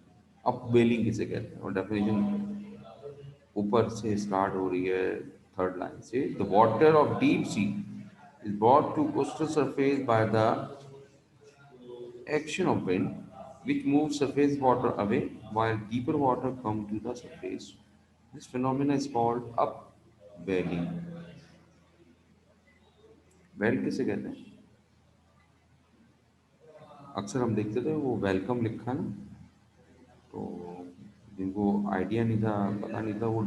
अपवेलिंग किसे कहते हैं, और डेफिनेशन ऊपर से स्टार्ट हो रही है थर्ड लाइन से। The water of deep sea is brought to coastal surface by the action of wind, which moves surface water away while deeper water come to the surface. This phenomenon is called upwelling. Well किसे कहते हैं? अक्सर हम देखते थे वो welcome लिखा ना, तो जिनको आइडिया नहीं था, पता नहीं था, वो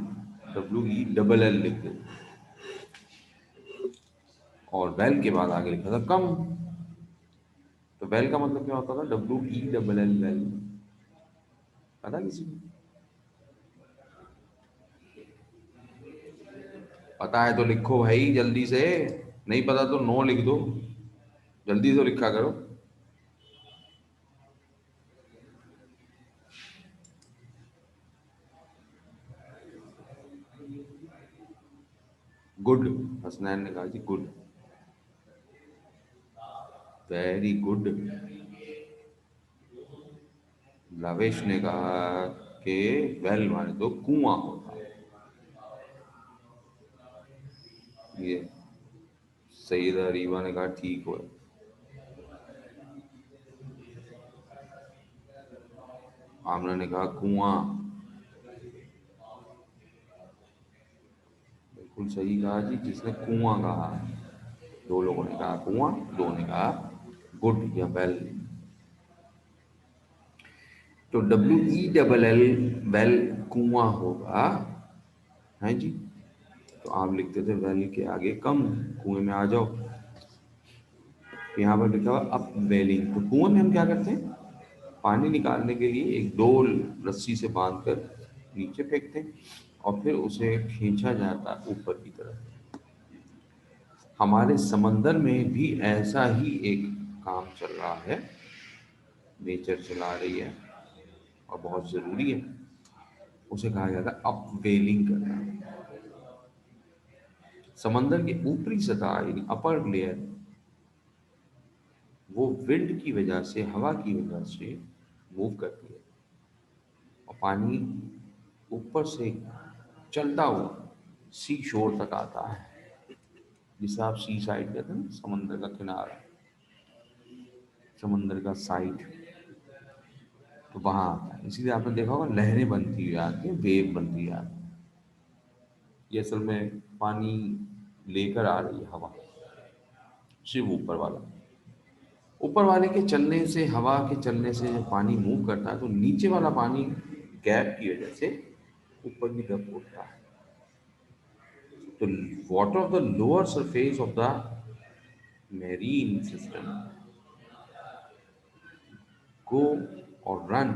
WELL लिखते थे, और वेल के बाद आगे लिखा था कम। तो वेल का मतलब क्या होता था? WELL well. पता किसी को? पता है तो लिखो भाई जल्दी से, नहीं पता तो नो लिख दो, जल्दी से लिखा करो। गुड, हसनैन ने कहा जी गुड, वेरी गुड। लवेश ने कहा कि वेल माने तो कुआं होता है। ये सईदा रीवा ने कहा ठीक हो। आमना ने कहा कुआं, बिल्कुल सही कहा जी, जिसने कुआं कहा। दो लोगों ने कहा कुआं, दो ने कहा गुड या वेल। तो WELL वेल कुआं होगा, है जी। तो आप लिखते थे वेल के आगे कम, कुएं में आ जाओ। तो यहाँ पर लिखा हुआ अप वेलिंग। तो कुएं में हम क्या करते हैं? पानी निकालने के लिए एक डोल रस्सी से बांधकर नीचे फेंकते हैं, और फिर उसे खींचा जाता है ऊपर की तरफ। हमारे समंदर में भी ऐसा ही एक काम चल रहा है, नेचर चला रही है, और बहुत ज़रूरी है। उसे कहा जाता है अपवेलिंग करना। समंदर की ऊपरी सतह यानी अपर लेयर, वो विंड की वजह से, हवा की वजह से मूव करती है, और पानी ऊपर से चलता हुआ सी शोर तक आता है, जिसे आप सी साइड कहते हैं ना, समंदर का किनारा, समंदर का साइड, तो वहां आता है। इसीलिए आपने देखा होगा लहरें बनती हुई आती है, वेव बनती हुई आती है। ये असल में पानी लेकर आ रही है हवा, सिर्फ ऊपर वाला। ऊपर वाले के चलने से, हवा के चलने से जब पानी मूव करता है, तो नीचे वाला पानी गैप की वजह से ऊपर की तरफ उठता है। तो water of the lower surface of the marine system go or run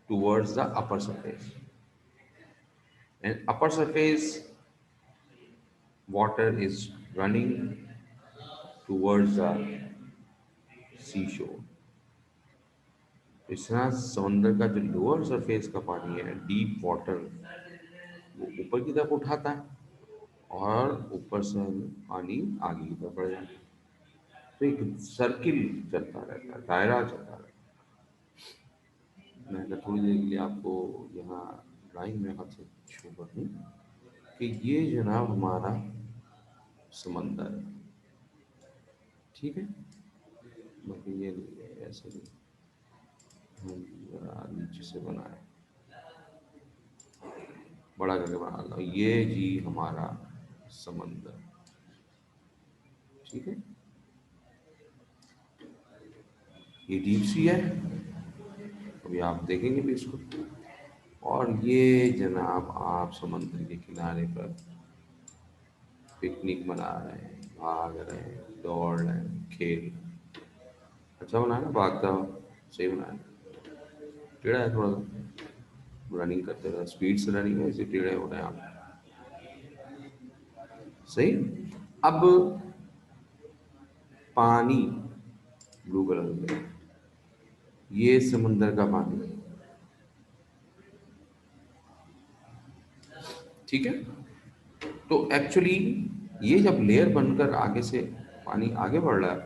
towards the upper surface, and upper surface water is running towards the seashore. इस तरह समंदर का जो लोअर सरफेस का पानी है, डीप वाटर, वो ऊपर की तरफ उठाता है, और ऊपर से पानी आगे की तरफ बढ़ जाता है। तो एक सर्किल चलता रहता है, दायरा चलता रहता है। मैं अगर थोड़ी देर के लिए आपको यहाँ ड्राइंग में हाथ से शो कर दूँ कि ये जनाब हमारा समंदर है, ठीक है। बाकी ये नहीं है, ऐसे नहीं, हम जरा नीचे से बनाए, बड़ा करके बना लो, ये जी हमारा समंदर, ठीक है। ये डीप सी है, अभी आप देखेंगे भी इसको। और ये जनाब आप समंदर के किनारे पर पिकनिक मना रहे हैं, भाग रहे हैं, दौड़ रहे हैं, खेल, अच्छा बनाया ना, भागता हुआ, सही बनाया। टेढ़ा है थोड़ा सा, रनिंग करते रहे, स्पीड से रनिंग है, इसे टेढ़े हो रहे हैं आप, सही। अब पानी ब्लू कलर में, ये समंदर का पानी, ठीक है। तो एक्चुअली ये जब लेयर बनकर आगे से पानी आगे बढ़ रहा है,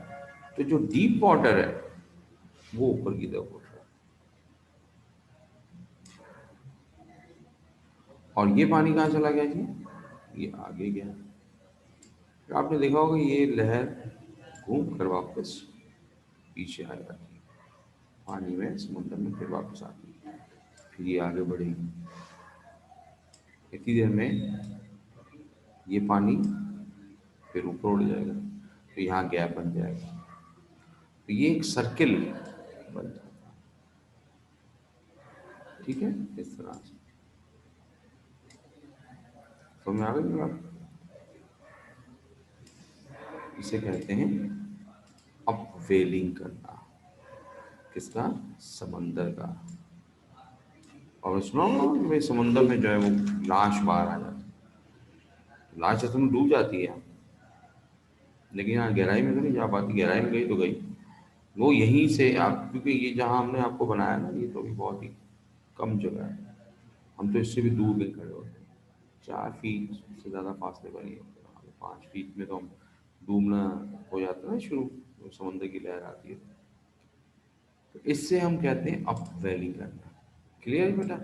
तो जो डीप वाटर है वो ऊपर की तरफ उठ रहा है, और ये पानी कहाँ चला गया जी, ये आगे गया। फिर आपने देखा होगा ये लहर घूम कर वापस पीछे आ जाती है, पानी में, समुद्र में, फिर वापस आती है, फिर ये आगे बढ़ेगी। इतनी देर में ये पानी फिर ऊपर उड़ जाएगा, तो यहाँ गैप बन जाएगा, तो ये एक सर्किल बन जाता है, ठीक है। इस तरह से तो मैं आ गई बात, इसे कहते हैं अपवेलिंग करना, किसका, समंदर का। और सुनो कि भाई समंदर में जो है वो लाश बाहर आ जाती है, लाश असल में डूब जाती है, लेकिन यहाँ गहराई में तो नहीं जा पाती, गहराई में गई तो गई वो यहीं से आप, क्योंकि ये जहाँ हमने आपको बनाया ना, ये तो अभी बहुत ही कम जगह है, हम तो इससे भी दूर नहीं खड़े होते, 4 फीट से ज़्यादा फासले पर नहीं होते, 5 फीट में तो हम डूबना हो जाता है ना शुरू, तो समंदर की लहर आती है, तो इससे हम कहते हैं अप वेलिंग करना। क्लियर है बेटा,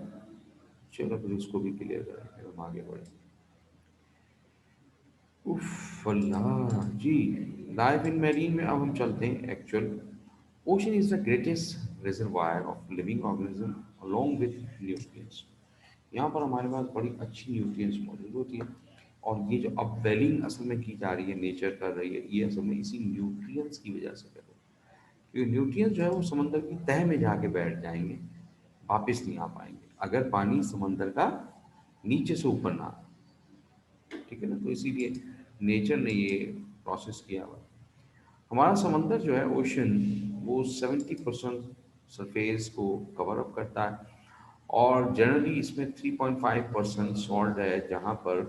चलो फिर उसको भी क्लियर करें, फिर हम आगे बढ़ें। उफ अल्लाह जी, लाइफ इन मैरीन में अब हम चलते हैं actual. Ocean is the greatest reservoir of living organism along with nutrients. यहाँ पर हमारे पास बड़ी अच्छी न्यूट्रिएंट्स मौजूद होती है, और ये जो अपवेलिंग असल में की जा रही है, नेचर कर रही है, ये असल में इसी न्यूट्रिएंट्स की वजह से कर रही है। क्योंकि न्यूट्रिएंट्स जो है वो समंदर की तह में जाके बैठ जाएंगे, वापस नहीं आ पाएंगे अगर पानी समंदर का नीचे से ऊपर ना आए, ठीक है ना। तो इसीलिए नेचर ने ये प्रोसेस किया हुआ है। हमारा समंदर जो है ओशन, वो 70% सरफेस को कवर अप करता है, और जनरली इसमें 3.5% सॉल्ट है, जहाँ पर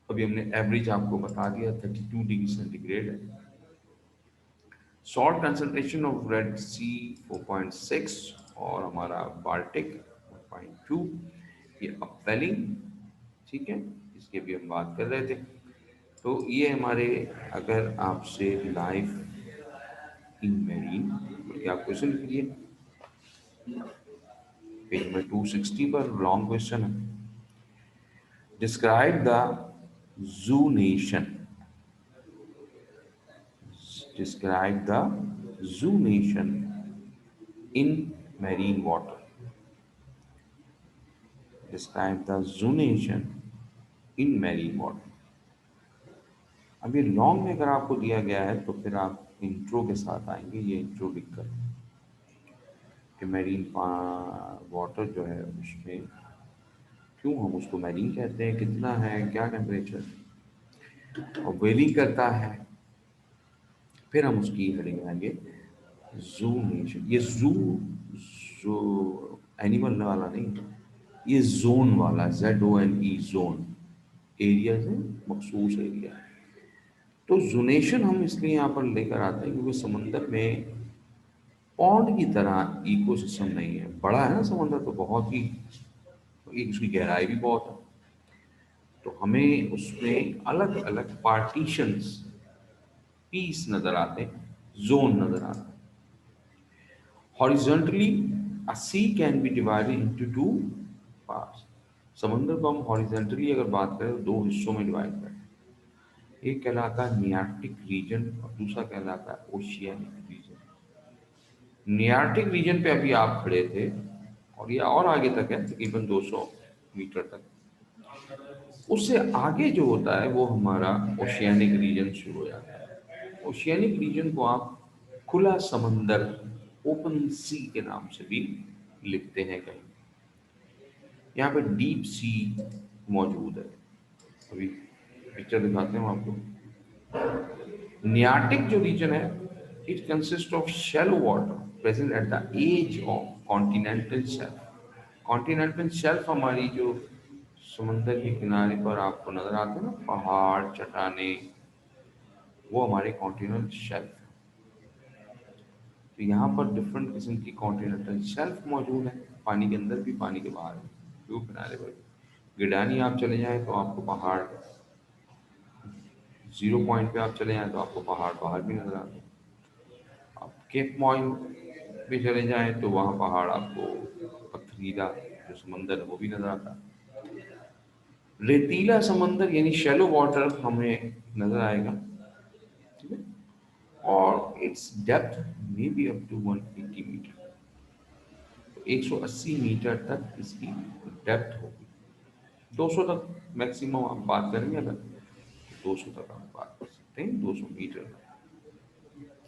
अभी हमने एवरेज आपको बता दिया 32 डिग्री सेंटीग्रेड है। सॉल्ट कंसंट्रेशन ऑफ रेड सी 4.6, और हमारा बाल्टिक 1.2, ये अपवेलिंग, ठीक है, इसकी भी हम बात कर रहे थे। तो ये हमारे, अगर आपसे लाइफ इन मेरीन, बल्कि आप क्वेश्चन लिखिए पेज नंबर 260 पर, लॉन्ग क्वेश्चन है। Describe the zoo nation, describe the zoo nation in marine water, describe the zoo nation in marine water. अब ये लॉन्ग में अगर आपको दिया गया है तो फिर आप इंट्रो के साथ आएंगे, ये इंट्रो लिखकर कि मेरीन वाटर जो है उसमें क्यों हम उसको मैरीन कहते हैं, कितना है, क्या टेम्परेचर, और वेली करता है। फिर हम उसकी हेडिंग बनाएंगे जू नेशन। ये जू, जो एनिमल वाला नहीं, ये जोन वाला, ZONE, जोन, एरिया से मखसूस एरिया। तो जोनेशन हम इसलिए यहाँ पर लेकर आते हैं क्योंकि समंदर में पौंड की तरह इकोसिस्टम नहीं है, बड़ा है ना समंदर, तो बहुत ही, एक उसकी गहराई भी बहुत है, तो हमें उसमें अलग अलग पार्टीशंस, पीस नजर आते हैं, जोन नजर आते हैं। Horizontally a sea can be divided into two parts. समंदर को हम हॉरिजॉन्टली अगर बात करें तो दो हिस्सों में डिवाइड करते हैं। एक कहलाता है नियार्टिक रीजन और दूसरा कहलाता है ओशियानिक रीजन। नियार्टिक रीजन पे अभी आप खड़े थे और ये और आगे तक है, तकरीबन 200 मीटर तक। उससे आगे जो होता है वो हमारा ओशियानिक रीजन शुरू हो जाता है। ओशियानिक रीजन को आप खुला समंदर, ओपन सी के नाम से भी लिखते हैं कहीं। यहाँ पे डीप सी मौजूद है। अभी पिक्चर दिखाते हैं आपको। नियार्टिक जो रीजन है, it consist of shallow water present at the edge of continental shelf. Continental shelf हमारी जो समंदर के किनारे पर आपको नजर आते हैं ना, पहाड़, चट्टाने, वो हमारे कॉन्टिनेंटल शेल्फ है। तो यहाँ पर डिफरेंट किस्म की कॉन्टिनेंटल शेल्फ मौजूद है, पानी के अंदर भी, पानी के बाहर भी, क्यों किनारे पर भी। गिडानी आप चले जाएं तो आपको पहाड़, जीरो पॉइंट पे आप चले जाएं तो आपको पहाड़ बाहर भी नजर आते हैं। आप केप पॉइंट पे चले जाएं तो वहाँ पहाड़ आपको पथरीला जो समंदर है वो भी नजर आता है। रेतीला समंदर यानी शैलो वाटर हमें नजर आएगा, ठीक है। और its depth may be up to 180 metre. तो 180 मीटर तक इसकी डेप्थ होगी। 200 तक मैक्सिमम आप बात करेंगे अगर, 200 तक आप बात कर सकते हैं, 200 मीटर।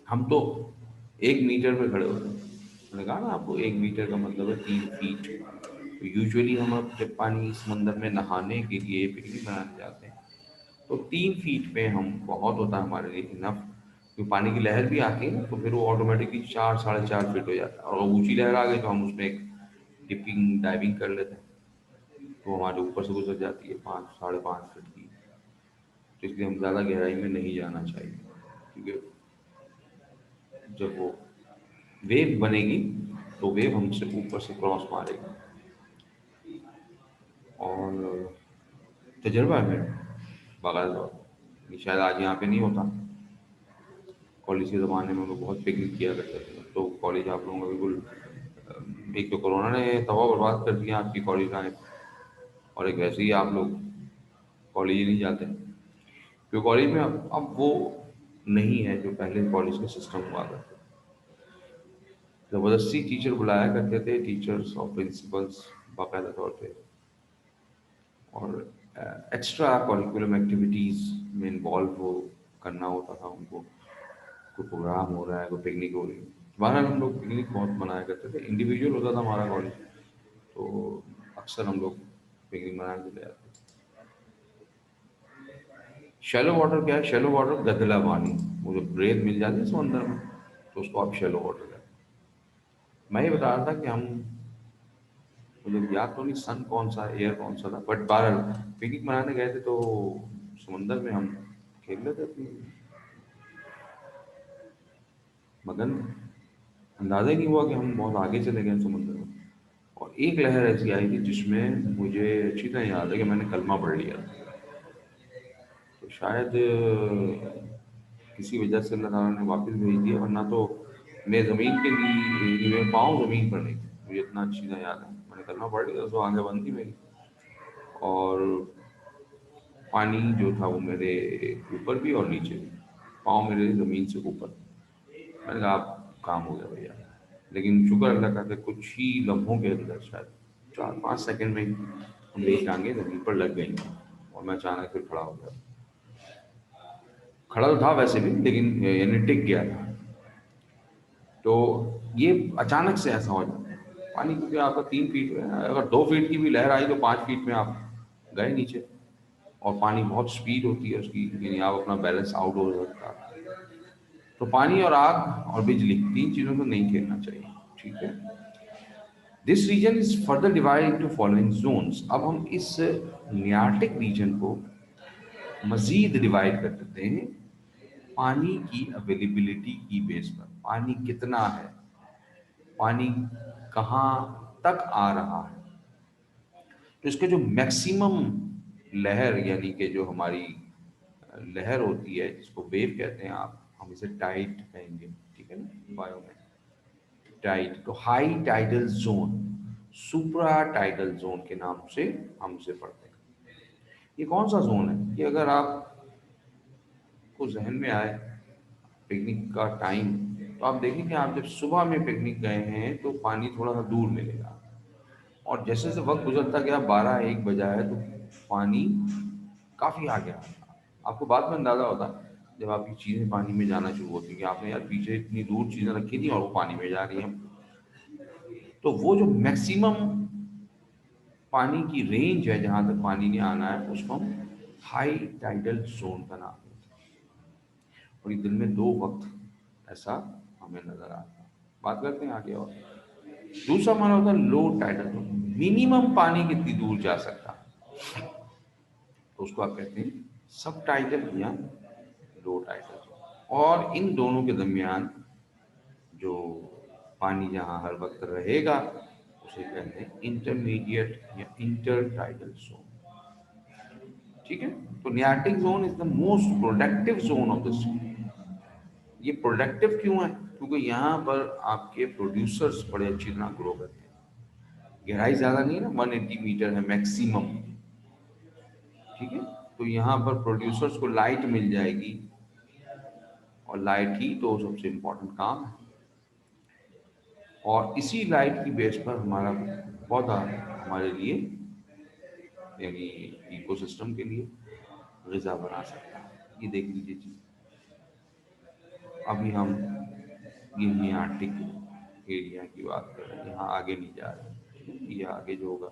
हम तो 1 मीटर पे खड़े होते हैं। मैंने कहा ना आपको, 1 मीटर का मतलब है 3 फीट। तो यूजुअली हम अब जब पानी समंदर में नहाने के लिए, पिकनिक मनाने जाते हैं, तो 3 फीट पे हम बहुत होता है हमारे लिए इनफ। क्योंकि पानी की लहर भी आती है ना, तो फिर वो ऑटोमेटिकली 4 साढ़े 4 फीट हो जाता है। और ऊंची लहर आ गई तो हम उसमें एक डिपिंग डाइविंग कर लेते हैं, तो हमारे ऊपर से गुजर जाती है 5 साढ़े 5 फीट की। तो इसलिए हम ज़्यादा गहराई में नहीं जाना चाहिए, क्योंकि जब वो वेव बनेगी तो वेव हमसे ऊपर से क्रॉस मारेगी। और तजर्बा है बाकायदा तौर पर, ये शायद आज यहाँ पे नहीं होता। कॉलेज के ज़माने में हम लोग बहुत पिकनिक किया करते थे, तो कॉलेज आप लोगों का बिल्कुल, एक तो कोरोना ने तबाह बर्बाद कर दिया आपकी कॉलेज लाइफ, और एक वैसे ही आप लोग कॉलेज ही नहीं जाते, क्योंकि कॉलेज में अब वो नहीं है जो पहले कॉलेज का सिस्टम हुआ करता। ज़बरदस्ती टीचर बुलाया करते थे, टीचर्स और प्रिंसिपल्स बाकायदा तौर पे, और एक्स्ट्रा करिकुलम एक्टिविटीज़ में इन्वॉल्व हो करना होता था उनको। कोई प्रोग्राम हो रहा है, कोई पिकनिक हो रही है। बहरहाल हम लोग पिकनिक बहुत मनाया करते थे। इंडिविजुअल होता था हमारा कॉलेज, तो अक्सर हम लोग पिकनिक मनाने चले जाते थे। शैलो वाटर क्या है? शैलो वाटर गहरा पानी, वो जो रेत मिल जाती है समंदर में, तो उसको आप शैलो वाटर कहते हैं। मैं ये बता रहा था कि हम, मतलब याद तो नहीं सन कौन सा, एयर कौन सा था, बट बहरहाल पिकनिक मनाने गए थे तो समंदर में हम खेल रहे थे अपनी मगन। अंदाजा ही नहीं हुआ कि हम बहुत आगे चले गए समुद्र में। और एक लहर ऐसी आई थी जिसमें मुझे अच्छी तरह याद है कि मैंने कलमा पढ़ लिया था। तो शायद किसी वजह से अल्लाह ताला ने वापस भेज दिया, वरना तो मैं ज़मीन के लिए, मेरे पाँव ज़मीन पर नहीं थे। मुझे इतना अच्छी तरह याद है, मैंने कलमा पढ़ लिया तो आगे बंद थी मेरी। और पानी जो था वो मेरे ऊपर भी और नीचे भी, पाँव मेरे ज़मीन से ऊपर। मैंने कहा अब काम हो गया भैया। लेकिन शुक्र अल्लाह का कि कुछ ही लम्हों के अंदर, शायद 4 5 सेकंड में ही मेरी टांगें ज़मीन पर लग गई और मैं अचानक फिर खड़ा हो गया। खड़ा तो था वैसे भी, लेकिन यानी टिक गया था। तो ये अचानक से ऐसा हो जाता है पानी, क्योंकि आपका 3 फीट में है, अगर 2 फीट की भी लहर आई तो 5 फीट में आप गए नीचे। और पानी बहुत स्पीड होती है उसकी, यानी आप अपना बैलेंस आउट हो सकता है। तो पानी और आग और बिजली, 3 चीज़ों को नहीं खेलना चाहिए, ठीक है। This region is further divide into following zones. अब हम इस नियार्टिक रीजन को मजीद डिवाइड कर देते हैं पानी की अवेलेबिलिटी की बेस पर। पानी कितना है, पानी कहाँ तक आ रहा है। तो इसका जो मैक्सिमम लहर यानी कि जो हमारी लहर होती है जिसको वेव कहते हैं, आप हम इसे टाइड कहेंगे, ठीक है ना बायो में। टाइड तो हाई टाइडल जोन, सुप्रा टाइडल जोन के नाम से हम उसे पढ़ते हैं। ये कौन सा जोन है? कि अगर आप को जहन में आए पिकनिक का टाइम, तो आप देखें कि आप जब सुबह में पिकनिक गए हैं तो पानी थोड़ा सा दूर मिलेगा, और जैसे जैसे वक्त गुजरता गया 12-1 बजा है तो पानी काफ़ी आ गया। आपको बाद में अंदाज़ा होता जब आपकी चीज़ें पानी में जाना शुरू होती कि आपने यार पीछे इतनी दूर चीज़ें रखी थी और वो पानी में जा रही हैं। तो वो जो मैक्सिमम पानी की रेंज है जहाँ तक पानी ने आना है उसको हम हाई टाइडल जोन का नाम देते हैं। और ये दिन में 2 वक्त ऐसा हमें नजर आता है। बात करते हैं आगे। और दूसरा माना होता है लो टाइडल जोन, मिनिमम पानी कितनी दूर जा सकता है, तो उसको आप कहते हैं सब टाइडल या लो टाइडल जोन। और इन दोनों के दरमियान जो पानी जहाँ हर वक्त रहेगा उसे कहते हैं इंटरमीडिएट या इंटर टाइडल जोन, ठीक है। तो neritic zone is the most productive zone of the sea. ये प्रोडक्टिव क्यों है? क्योंकि यहाँ पर आपके प्रोड्यूसर्स बड़े अच्छी तरह ग्रो करते हैं। गहराई ज़्यादा नहीं है ना, 180 मीटर है मैक्सिमम, ठीक है। तो यहाँ पर प्रोड्यूसर्स को लाइट मिल जाएगी, और लाइट ही तो सबसे इम्पोर्टेंट काम है। और इसी लाइट की बेस पर हमारा पौधा हमारे लिए यानी इकोसिस्टम के लिए ग़िज़ा बना सकता है। ये देख लीजिए जी, अभी हम ये आर्टिक एरिया की बात कर रहे हैं, यहाँ आगे नहीं जा रहे हैं। ये आगे जो होगा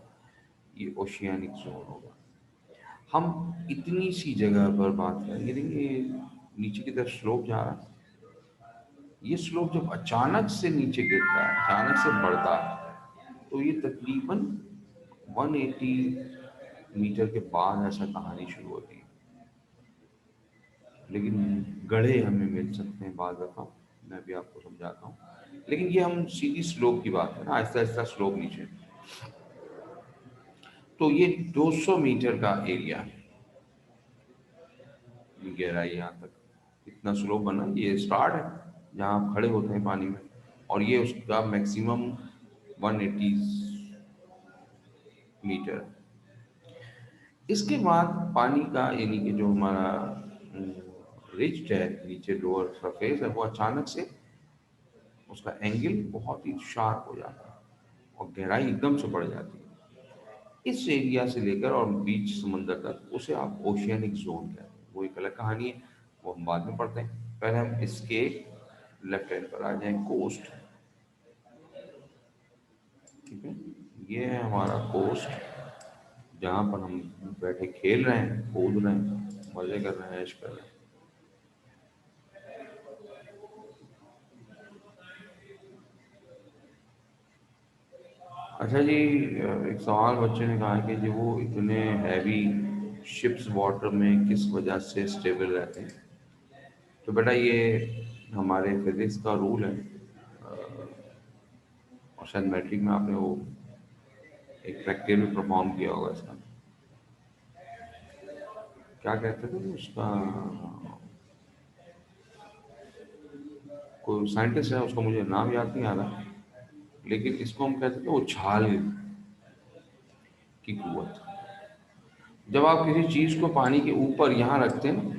ये ओशियानिक जोन होगा। हम इतनी सी जगह पर बात करेंगे, देखिए नीचे की तरफ स्लोप जा रहा है। ये स्लोप जब अचानक से नीचे गिरता है, अचानक से बढ़ता है, तो ये तकरीबन 180 मीटर के बाद ऐसा कहानी शुरू होती है। लेकिन गड्ढे हमें मिल सकते हैं बाद दफ़ा, मैं भी आपको समझाता हूँ। लेकिन ये हम सीधी स्लोप की बात है ना, आहिस्ता आहिस्ता स्लोप नीचे। तो ये 200 मीटर का एरिया है, गहराई यहाँ तक इतना स्लोप बना, ये स्टार्ट है जहाँ आप खड़े होते हैं पानी में, और ये उसका मैक्सिमम 180 मीटर। इसके बाद पानी का यानी कि जो हमारा रिज्ड है नीचे, लोअर सरफेस है, वो अचानक से उसका एंगल बहुत ही शार्प हो जाता है और गहराई एकदम से बढ़ जाती है। इस एरिया से लेकर और बीच समंदर तक उसे आप ओशियनिक जोन कहते हैं। वो एक अलग कहानी है, वो हम बाद में पढ़ते हैं। पहले हम इसके लेफ्ट हैंड पर आ जाएं, कोस्ट, ठीक है। ये है हमारा कोस्ट, जहाँ पर हम बैठे खेल रहे हैं, कूद रहे हैं, मजे कर रहे हैं, ऐश कर रहे हैं। अच्छा जी, एक सवाल बच्चे ने कहा है कि जो वो इतने हैवी शिप्स वाटर में किस वजह से स्टेबल रहते हैं। तो बेटा ये हमारे फिजिक्स का रूल है, और शायद मैट्रिक में आपने वो एक प्रैक्टिकल भी परफॉर्म किया होगा इसका। क्या कहते थे उसका, कोई साइंटिस्ट है उसका मुझे नाम याद नहीं आ रहा, लेकिन इसको हम कहते थे उछाल की कुवत। जब आप किसी चीज़ को पानी के ऊपर यहाँ रखते हैं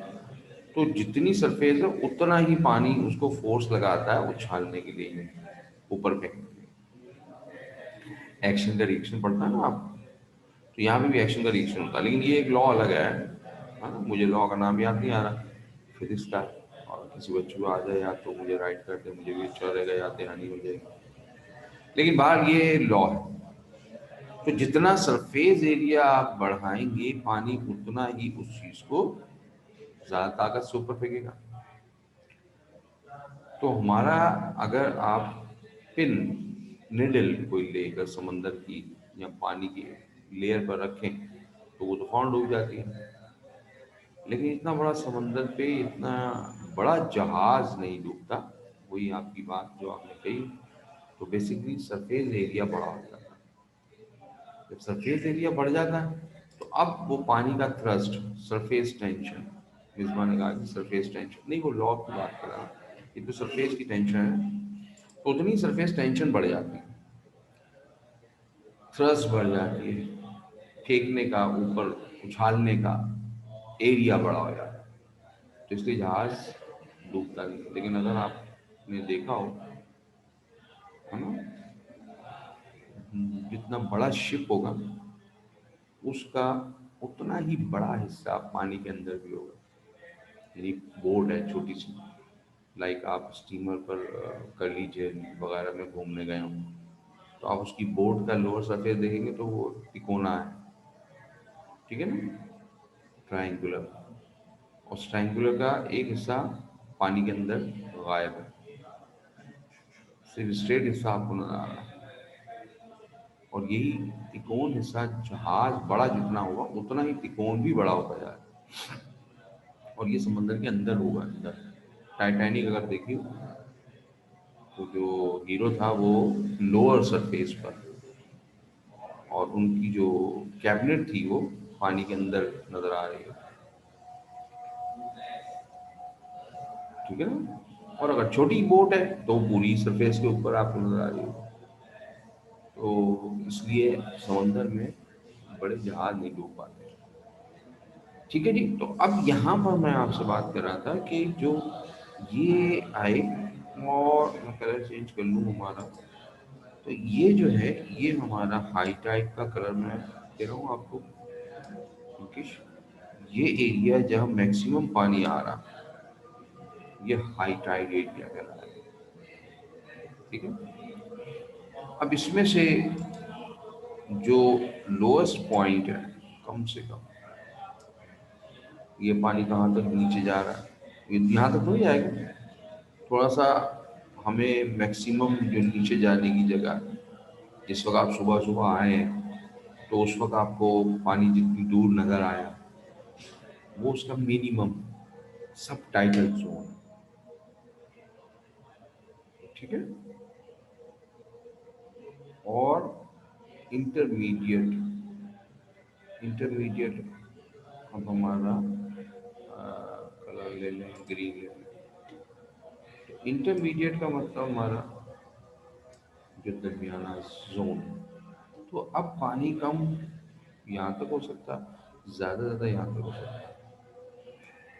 तो जितनी सरफेस है उतना ही पानी उसको फोर्स लगाता है उछालने के लिए, ऊपर फेंकने के लिए। एक्शन का रिएक्शन पड़ता है ना आप, तो यहाँ पे भी एक्शन का रिएक्शन होता है, लेकिन ये एक लॉ अलग है ना, मुझे लॉ का नाम याद नहीं आ रहा फिजिक्स का। और किसी बच्चे को आ जाए याद तो मुझे राइट कर दे, मुझे भी अच्छा रहेगा, याद दहानी हो जाएगी। लेकिन बाहर ये लॉ है। तो जितना सरफेस एरिया आप बढ़ाएंगे पानी उतना ही उस चीज को ज्यादा ताकत से ऊपर फेंकेगा। तो हमारा, अगर आप पिन निडल कोई लेकर समंदर की या पानी की लेयर पर रखें तो वो तो फौरन डूब जाती है। लेकिन इतना बड़ा समंदर पे इतना बड़ा जहाज नहीं डूबता। वही आपकी बात जो आपने कही, तो बेसिकली सरफेस एरिया बड़ा हो जाता है। जब सरफेस एरिया बढ़ जाता है तो अब वो पानी का थ्रस्ट, सरफेस टेंशन, मिसबा ने कहा कि सरफेस टेंशन नहीं, वो लॉ की बात कर रहा हूँ, ये तो सरफेस की टेंशन है, तो उतनी सरफेस टेंशन बढ़ जाती है, थ्रस्ट बढ़ जाती है, फेंकने का, ऊपर उछालने का एरिया बड़ा हो जाता है, तो इसलिए जहाज डूबता नहीं। लेकिन अगर आपने देखा हो, है ना, जितना बड़ा शिप होगा उसका उतना ही बड़ा हिस्सा पानी के अंदर भी होगा। यानी बोट है छोटी सी, लाइक आप स्टीमर पर कर लीजिए वगैरह में घूमने गए हों, तो आप उसकी बोट का लोअर सरफेस देखेंगे तो वो तिकोना है, ठीक है ना, ट्रायंगुलर। और उस ट्रायंगुलर का एक हिस्सा पानी के अंदर गायब है, सिर्फ स्ट्रेट हिस्सा आपको नजर आ रहा है। और यही तिकोन हिस्सा, जहाज बड़ा जितना होगा उतना ही तिकोन भी बड़ा होता जाएगा, और ये समंदर के अंदर होगा, अंदर। टाइटैनिक अगर देखिए तो जो हीरो था वो लोअर सरफेस पर, और उनकी जो कैबिनेट थी वो पानी के अंदर नजर आ रही है, ठीक है ना। और अगर छोटी बोट है तो पूरी सरफेस के ऊपर आपको नजर आ रही है। तो इसलिए समंदर में बड़े जहाज नहीं डूब पाते। ठीक है जी, तो अब यहाँ पर मैं आपसे बात कर रहा था कि जो ये आए, और मैं कलर चेंज कर लूँ हमारा, तो ये जो है ये हमारा हाई टाइड का कलर मैं दे रहा हूँ आपको, क्योंकि ये एरिया जहाँ मैक्सिमम पानी आ रहा, ये हाई टाइड एरिया कहलाता है, ठीक है। अब इसमें से जो लोएस्ट पॉइंट है, कम से कम ये पानी कहाँ तक नीचे जा रहा है, ये यहाँ तक तो नहीं जाएगा, थोड़ा सा हमें मैक्सिमम जो नीचे जाने की जगह है, जिस वक्त आप सुबह सुबह आए हैं तो उस वक्त आपको पानी जितनी दूर नजर आया वो उसका मिनिमम सब टाइटल जोन, ठीक है। और इंटरमीडिएट, इंटरमीडिएट अब हमारा कलर ले लें, ग्रीन ले लें। इंटरमीडिएट का मतलब हमारा जो दरमियाना जोन, तो अब पानी कम यहाँ तक हो सकता है, ज़्यादा ज़्यादा यहाँ तक हो सकता है।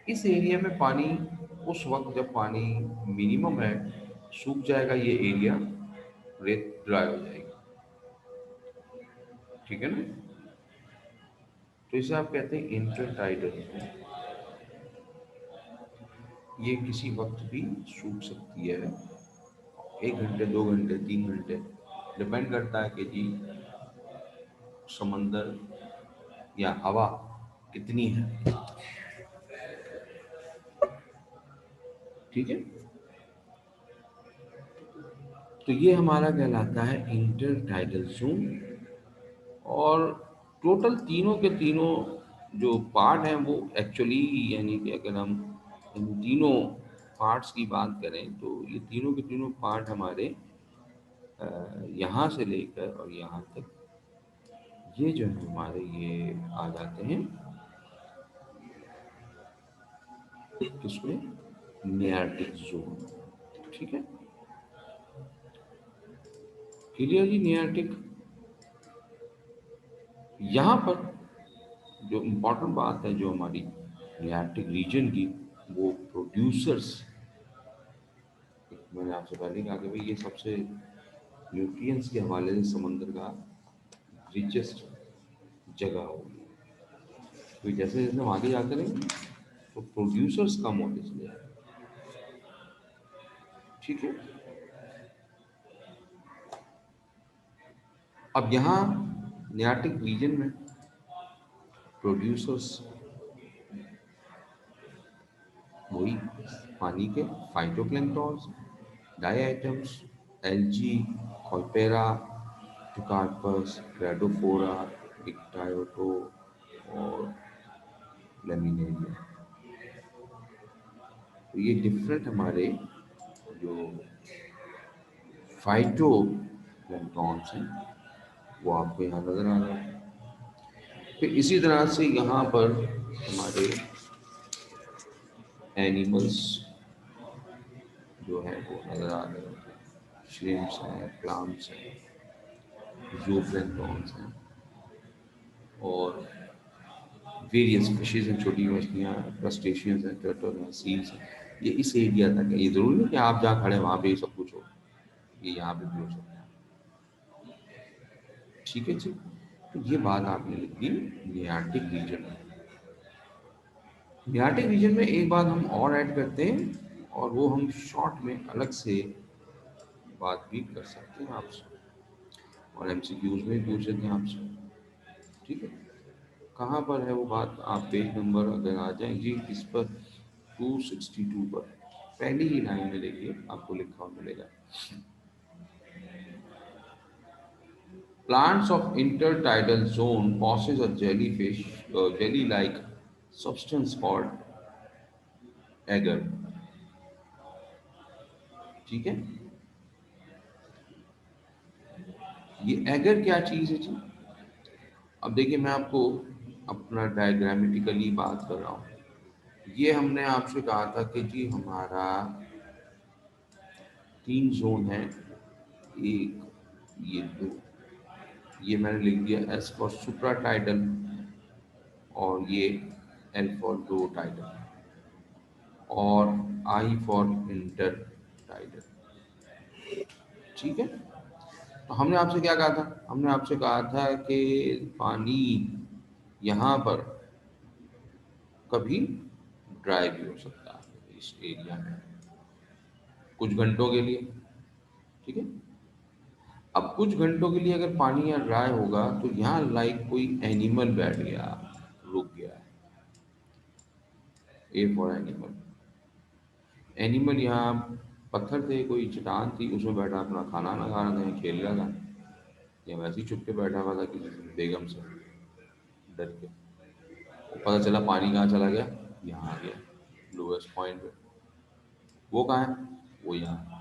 इस एरिया में पानी उस वक्त जब पानी मिनिमम है सूख जाएगा ये एरिया, रेत ड्राई हो जाएगी, ठीक है ना। तो इसे आप कहते हैं इंटरटाइडल। ये किसी वक्त भी सूख सकती है, 1 घंटे 2 घंटे 3 घंटे, डिपेंड करता है कि जी समंदर या हवा कितनी है, ठीक है। तो ये हमारा कहलाता है इंटर टाइडल जोन। और टोटल तीनों के तीनों जो पार्ट हैं वो एक्चुअली, यानी कि अगर हम इन तीनों पार्ट्स की बात करें तो ये तीनों के तीनों पार्ट हमारे यहाँ से लेकर और यहाँ तक, ये जो है हमारे ये आ जाते हैं किसमें, नेआर्टिक जोन, ठीक है। क्लियरली नेआर्टिक। यहाँ पर जो इम्पोर्टेंट बात है जो हमारी नेआर्टिक रीजन की, वो प्रोड्यूसर्स, मैंने आपसे पहले कहा कि भाई ये सबसे न्यूट्रिएंट्स के हवाले से समंदर का रिचेस्ट जगह होगी। तो जैसे जैसे हम आगे जाते रहेंगे तो प्रोड्यूसर्स कम होते चले जाएंगे, ठीक है। अब यहाँ नेआर्टिक रीजन में प्रोड्यूसर्स वही पानी के फाइटोप्लैंक्टन्स, डायटम्स, एल्गी, कॉल्पेरा, टुकार्पस, ग्रेडोफोरा, इक्टायोटो और लेमिनेरिया। तो ये डिफरेंट हमारे जो फाइटो प्लैंक्टन्स हैं वो आपको यहाँ नजर आ रहा है। फिर इसी तरह से यहाँ पर हमारे एनिमल्स जो है वो नज़र आ रहे होते हैं। श्रिम्प्स हैं, क्लाम्स हैं, जूप्लैंक्टॉन्स हैं और वेरियस फिशेज हैं, छोटी मछलियाँ, क्रस्टेशियंस हैं, टर्टल हैं, सील्स हैं। ये इस एरिया तक है। ये ज़रूरी नहीं कि आप जहाँ खड़े हैं वहाँ पे ही सब कुछ हो, ये यहाँ पे भी हो सकता है। ठीक है जी। तो ये बात आपने लिख दी नियार्टिक रीजन में। नियार्टिक रीजन में एक बात हम और ऐड करते हैं और वो हम शॉर्ट में अलग से बात भी कर सकते हैं आपसे और एमसीक्यूज में भी पूछ सकते हैं आपसे। ठीक है, कहाँ पर है वो बात? आप पेज नंबर अगर आ जाएं जी इस पर 262 पर पहली ही लाइन में देखिए आपको लिखा हुआ मिलेगा, plants of intertidal zone possess a jellyfish jelly like substance called agar। ठीक है, ये एगर क्या चीज है जी? अब देखिए मैं आपको अपना डायग्रामेटिकली बात कर रहा हूँ। ये हमने आपसे कहा था कि जी हमारा 3 जोन है, एक, ये 2, ये मैंने लिख दिया एस फॉर सुप्रा टाइडल और ये एल फॉर लो टाइडल और आई फॉर इंटर टाइडल। ठीक है, तो हमने आपसे क्या कहा था? हमने आपसे कहा था कि पानी यहाँ पर कभी ड्राई भी हो सकता है इस एरिया में कुछ घंटों के लिए। ठीक है, अब कुछ घंटों के लिए अगर पानी यहाँ ड्राई होगा तो यहाँ लाइक कोई एनिमल बैठ गया, रुक गया। ए फॉर एनिमल, एनिमल यहाँ पत्थर थे, कोई चट्टान थी, उसमें बैठा अपना खाना ना खा रहा था, खेल रहा था या वैसे ही चुप के बैठा हुआ था किसी बेगम से डर के। पता चला पानी कहाँ चला गया, यहाँ आ गया लोएस्ट पॉइंट पे। वो कहाँ है? वो यहाँ,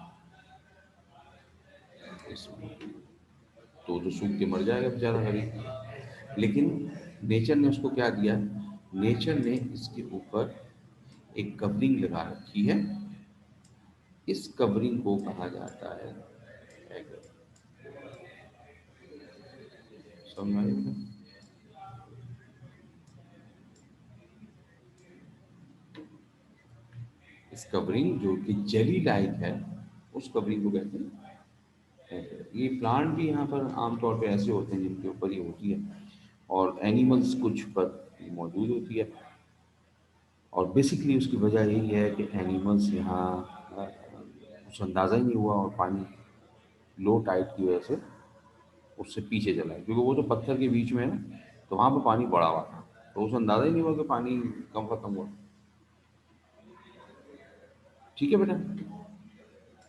इसमें तो सूख के मर जाएगा बेचारा गरीब। लेकिन नेचर ने उसको क्या दिया? नेचर ने इसके ऊपर एक कवरिंग लगा रखी है। इस कवरिंग को कहा जाता है एगर। समझ में आया? इस कवरिंग जो कि जेली लाइक है, उस कवरिंग को कहते हैं एगर। ये प्लांट भी यहाँ पर आमतौर पे ऐसे होते हैं जिनके ऊपर ये होती है और एनिमल्स कुछ पर ये मौजूद होती है। और बेसिकली उसकी वजह यही है कि एनिमल्स यहाँ कुछ अंदाज़ा ही नहीं हुआ और पानी लो टाइड की वजह से उससे पीछे चला है, क्योंकि वो जो पत्थर के बीच में है ना, तो वहाँ पर पानी बढ़ा हुआ था, तो उसे अंदाज़ा ही नहीं हुआ कि पानी कम खत्म हुआ। ठीक है बेटा,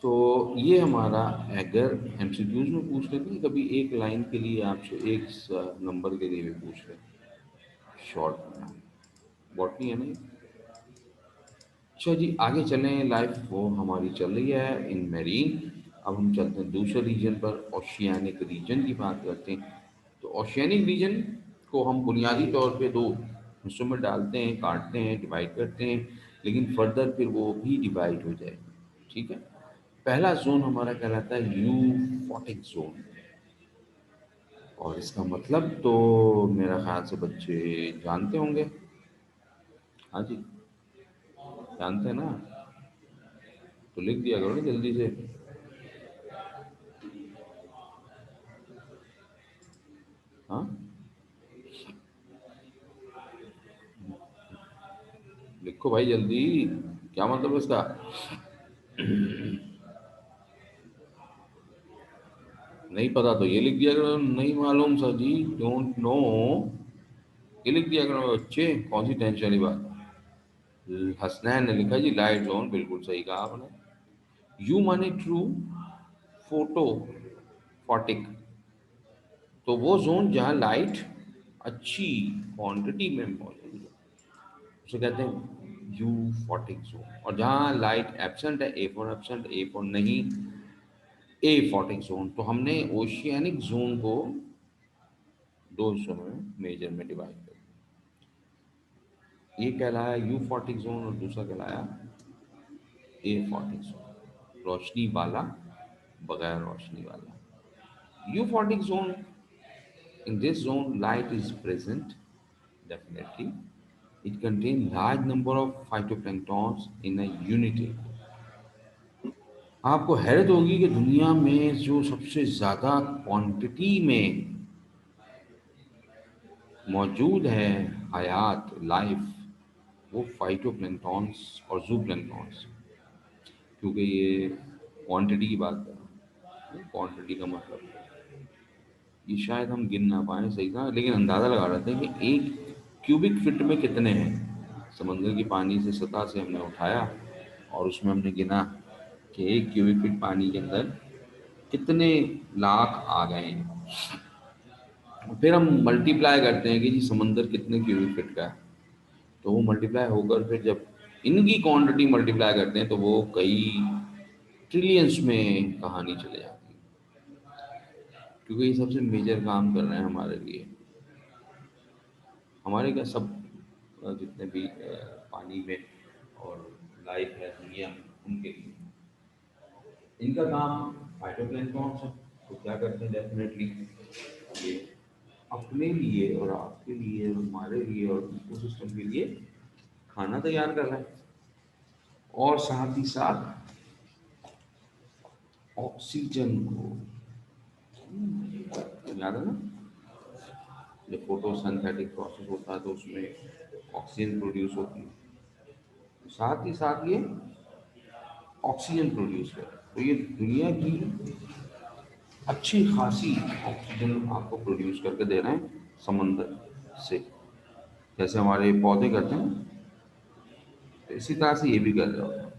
तो ये हमारा अगर एमसीक्यूज में पूछ लेते हैं कभी एक लाइन के लिए आपसे, एक नंबर के लिए भी पूछ लें शॉर्ट में, बॉटनी है नहीं। अच्छा जी, आगे चलें। लाइफ वो हमारी चल रही है इन मैरीन। अब हम चलते हैं दूसरे रीजन पर, ओशियानिक रीजन की बात करते हैं। तो ओशियानिक रीजन को हम बुनियादी तौर पे दो हिस्सों में डालते हैं, काटते हैं, डिवाइड करते हैं, लेकिन फर्दर फिर वो भी डिवाइड हो जाएगी। ठीक है, पहला जोन हमारा कहलाता है यूफोटिक जोन। और इसका मतलब तो मेरा ख्याल से बच्चे जानते होंगे। हाँ जी, जानते हैं ना? तो लिख दिया करो ना जल्दी से। हाँ, लिखो भाई जल्दी, क्या मतलब है इसका? नहीं पता तो ये लिख दिया करो, नहीं मालूम सर जी, डोंट नो, ये लिख दिया करो बच्चे, कौन सी टेंशन वाली बात। हसनैन ने लिखा जी लाइट जोन, बिल्कुल सही कहा आपने। यू माने ट्रू, फोटो फोटिक, तो वो जोन जहाँ लाइट अच्छी क्वांटिटी में मौजूद है उसे कहते हैं यू फोटिक जोन। और जहाँ लाइट एब्सेंट है, A for absent, A for नहीं, ए फोटिक जोन। तो हमने ओशियानिक जोन को दो हिस्सों में मेजर में डिवाइड कर दिया। एक कहलाया यूफोटिक जोन और दूसरा कहलाया एफोटिक जोन, रोशनी वाला, बगैर रोशनी वाला। Euphotic zone, in this zone light is present, definitely. It contains large number of phytoplanktons in a unit area. आपको हैरत होगी कि दुनिया में जो सबसे ज़्यादा क्वांटिटी में मौजूद है हयात, लाइफ, वो फाइटोप्लैंक्टॉन्स और जूप्लैंक्टॉन्स, क्योंकि ये क्वांटिटी की बात कर रहा हूँ। क्वांटिटी का मतलब ये शायद हम गिन ना पाए सही था, लेकिन अंदाज़ा लगा रहे थे कि एक क्यूबिक फीट में कितने हैं। समंदर की पानी से सतह से हमने उठाया और उसमें हमने गिना कि एक क्यूबिक फीट पानी के अंदर कितने लाख आ गए हैं। फिर हम मल्टीप्लाई करते हैं कि जी समंदर कितने क्यूबिक फीट का है, तो वो मल्टीप्लाई होकर फिर जब इनकी क्वांटिटी मल्टीप्लाई करते हैं तो वो कई ट्रिलियंस में कहानी चले जाती है, क्योंकि ये सबसे मेजर काम कर रहे हैं हमारे लिए। हमारे क्या सब जितने भी पानी में और लाइफ है दुनिया में, उनके लिए इनका काम फाइटोप्लैंक्टन है। तो क्या करते हैं, डेफिनेटली ये अपने लिए और आपके लिए और हमारे लिए और इकोसिस्टम के लिए खाना तैयार कर रहा है, और साथ ही साथ ऑक्सीजन को, याद है ना, जब फोटोसिंथेटिक प्रोसेस होता है तो उसमें ऑक्सीजन प्रोड्यूस होती है, तो साथ ही साथ ये ऑक्सीजन प्रोड्यूस कर, तो ये दुनिया की अच्छी खासी ऑक्सीजन आपको प्रोड्यूस करके दे रहे हैं समंदर से, जैसे हमारे पौधे करते हैं, तो इसी तरह से ये भी कर रहे होते हैं।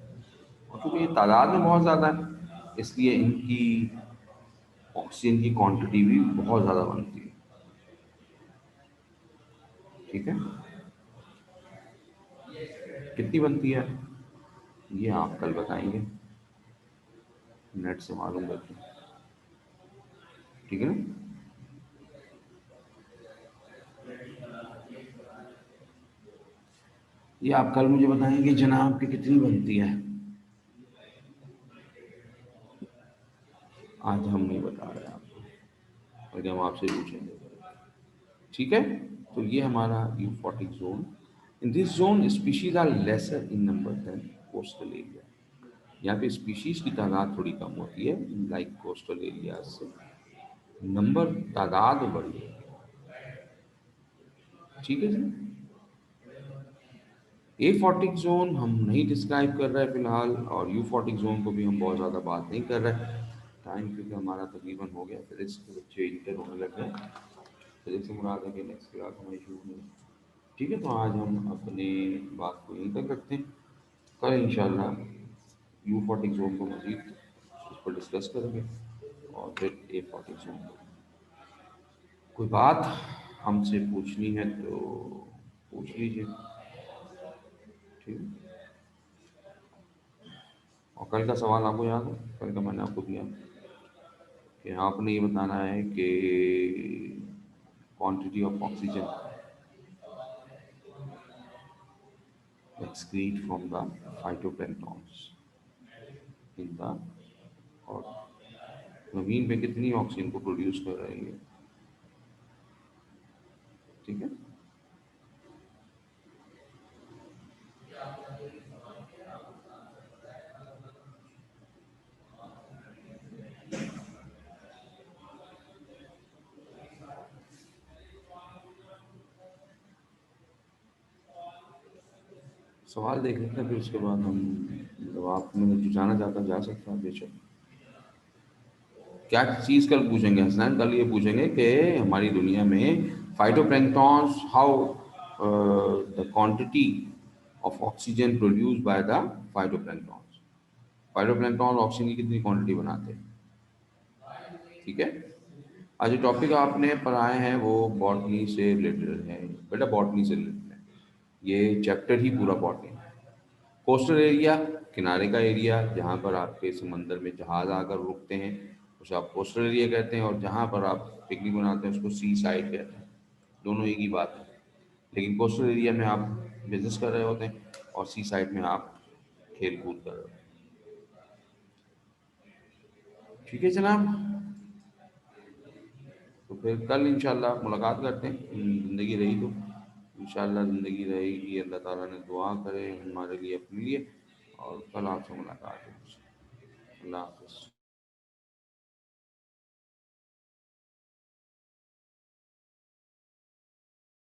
और क्योंकि ये तादाद में बहुत ज़्यादा है, इसलिए इनकी ऑक्सीजन की क्वांटिटी भी बहुत ज़्यादा बनती है। ठीक है, कितनी बनती है ये आप कल बताएंगे, नेट से मालूम करके। ठीक है ना, ये आप कल मुझे बताएंगे जनाब कि कितनी बनती है, आज हम नहीं बता रहे आपको, बल्कि हम आपसे पूछेंगे। ठीक है, तो ये हमारा euphotic zone. In this zone species are lesser in number than coastal area. यहाँ पे स्पीशीज की तादाद थोड़ी कम होती है, लाइक कोस्टल एरिया से नंबर तादाद बड़ी है। ठीक है जी, ए फोर्टिक जोन हम नहीं डिस्क्राइब कर रहे हैं फिलहाल, और यू फोर्टिक जोन को भी हम बहुत ज़्यादा बात नहीं कर रहे हैं। टाइम क्योंकि हमारा तकरीबन हो गया, फिजिक्स के बच्चे इंटर होने लग गए, फिजिक्स से मुराद है कि नेक्स्ट क्लास हमारी शुरू नहीं। ठीक है, तो आज हम अपनी बात को यहीं तक रखते हैं। कल इंशाल्लाह यू फोर्टिक जोन को मजीद उस पर डिस्कस करेंगे, और फिर ए फोर्टिक जोन को। कोई बात हमसे पूछनी है तो पूछ लीजिए। ठीक है, और कल का सवाल आपको याद है? कल का मैंने आपको दिया कि आपने ये बताना है कि quantity of oxygen excrete from the phytoplanktons in the, और जमीन पे कितनी ऑक्सीजन को प्रोड्यूस कर रही है। ठीक है, सवाल देख लेते हैं, फिर उसके बाद हम, मतलब आप में जो जाना चाहता है जा सकता है बेशक। क्या चीज़ कल पूछेंगे हसनैन? कल ये पूछेंगे कि हमारी दुनिया में phytoplanktons, how the quantity of oxygen produce by the phytoplanktons. Phytoplankton oxygen की कितनी क्वांटिटी बनाते हैं। ठीक है, आज जो टॉपिक आपने पढ़ाए हैं वो बॉटनी से रिलेटेड है, बेटा बॉटनी से रिलेटेड है, ये चैप्टर ही पूरा बॉटनी है। कोस्टल एरिया, किनारे का एरिया जहाँ पर आपके समंदर में जहाज आकर रुकते हैं उसे आप कोस्टल एरिया कहते हैं, और जहाँ पर आप पिकनिक बनाते हैं उसको सी साइड कहते हैं। दोनों एक ही बात है। लेकिन कोस्टल एरिया में आप बिजनेस कर रहे होते हैं और सी साइड में आप खेल कूद कर रहे होते हैं। ठीक है जनाब, तो फिर कल इंशाल्लाह मुलाकात करते हैं, ज़िंदगी रही तो इंशाल्लाह ज़िंदगी रहेगी, अल्लाह ताला ने दुआ करे हमारे लिए अपने लिए, और कल आपसे मुलाकात है। अल्लाह हाफ़िज़।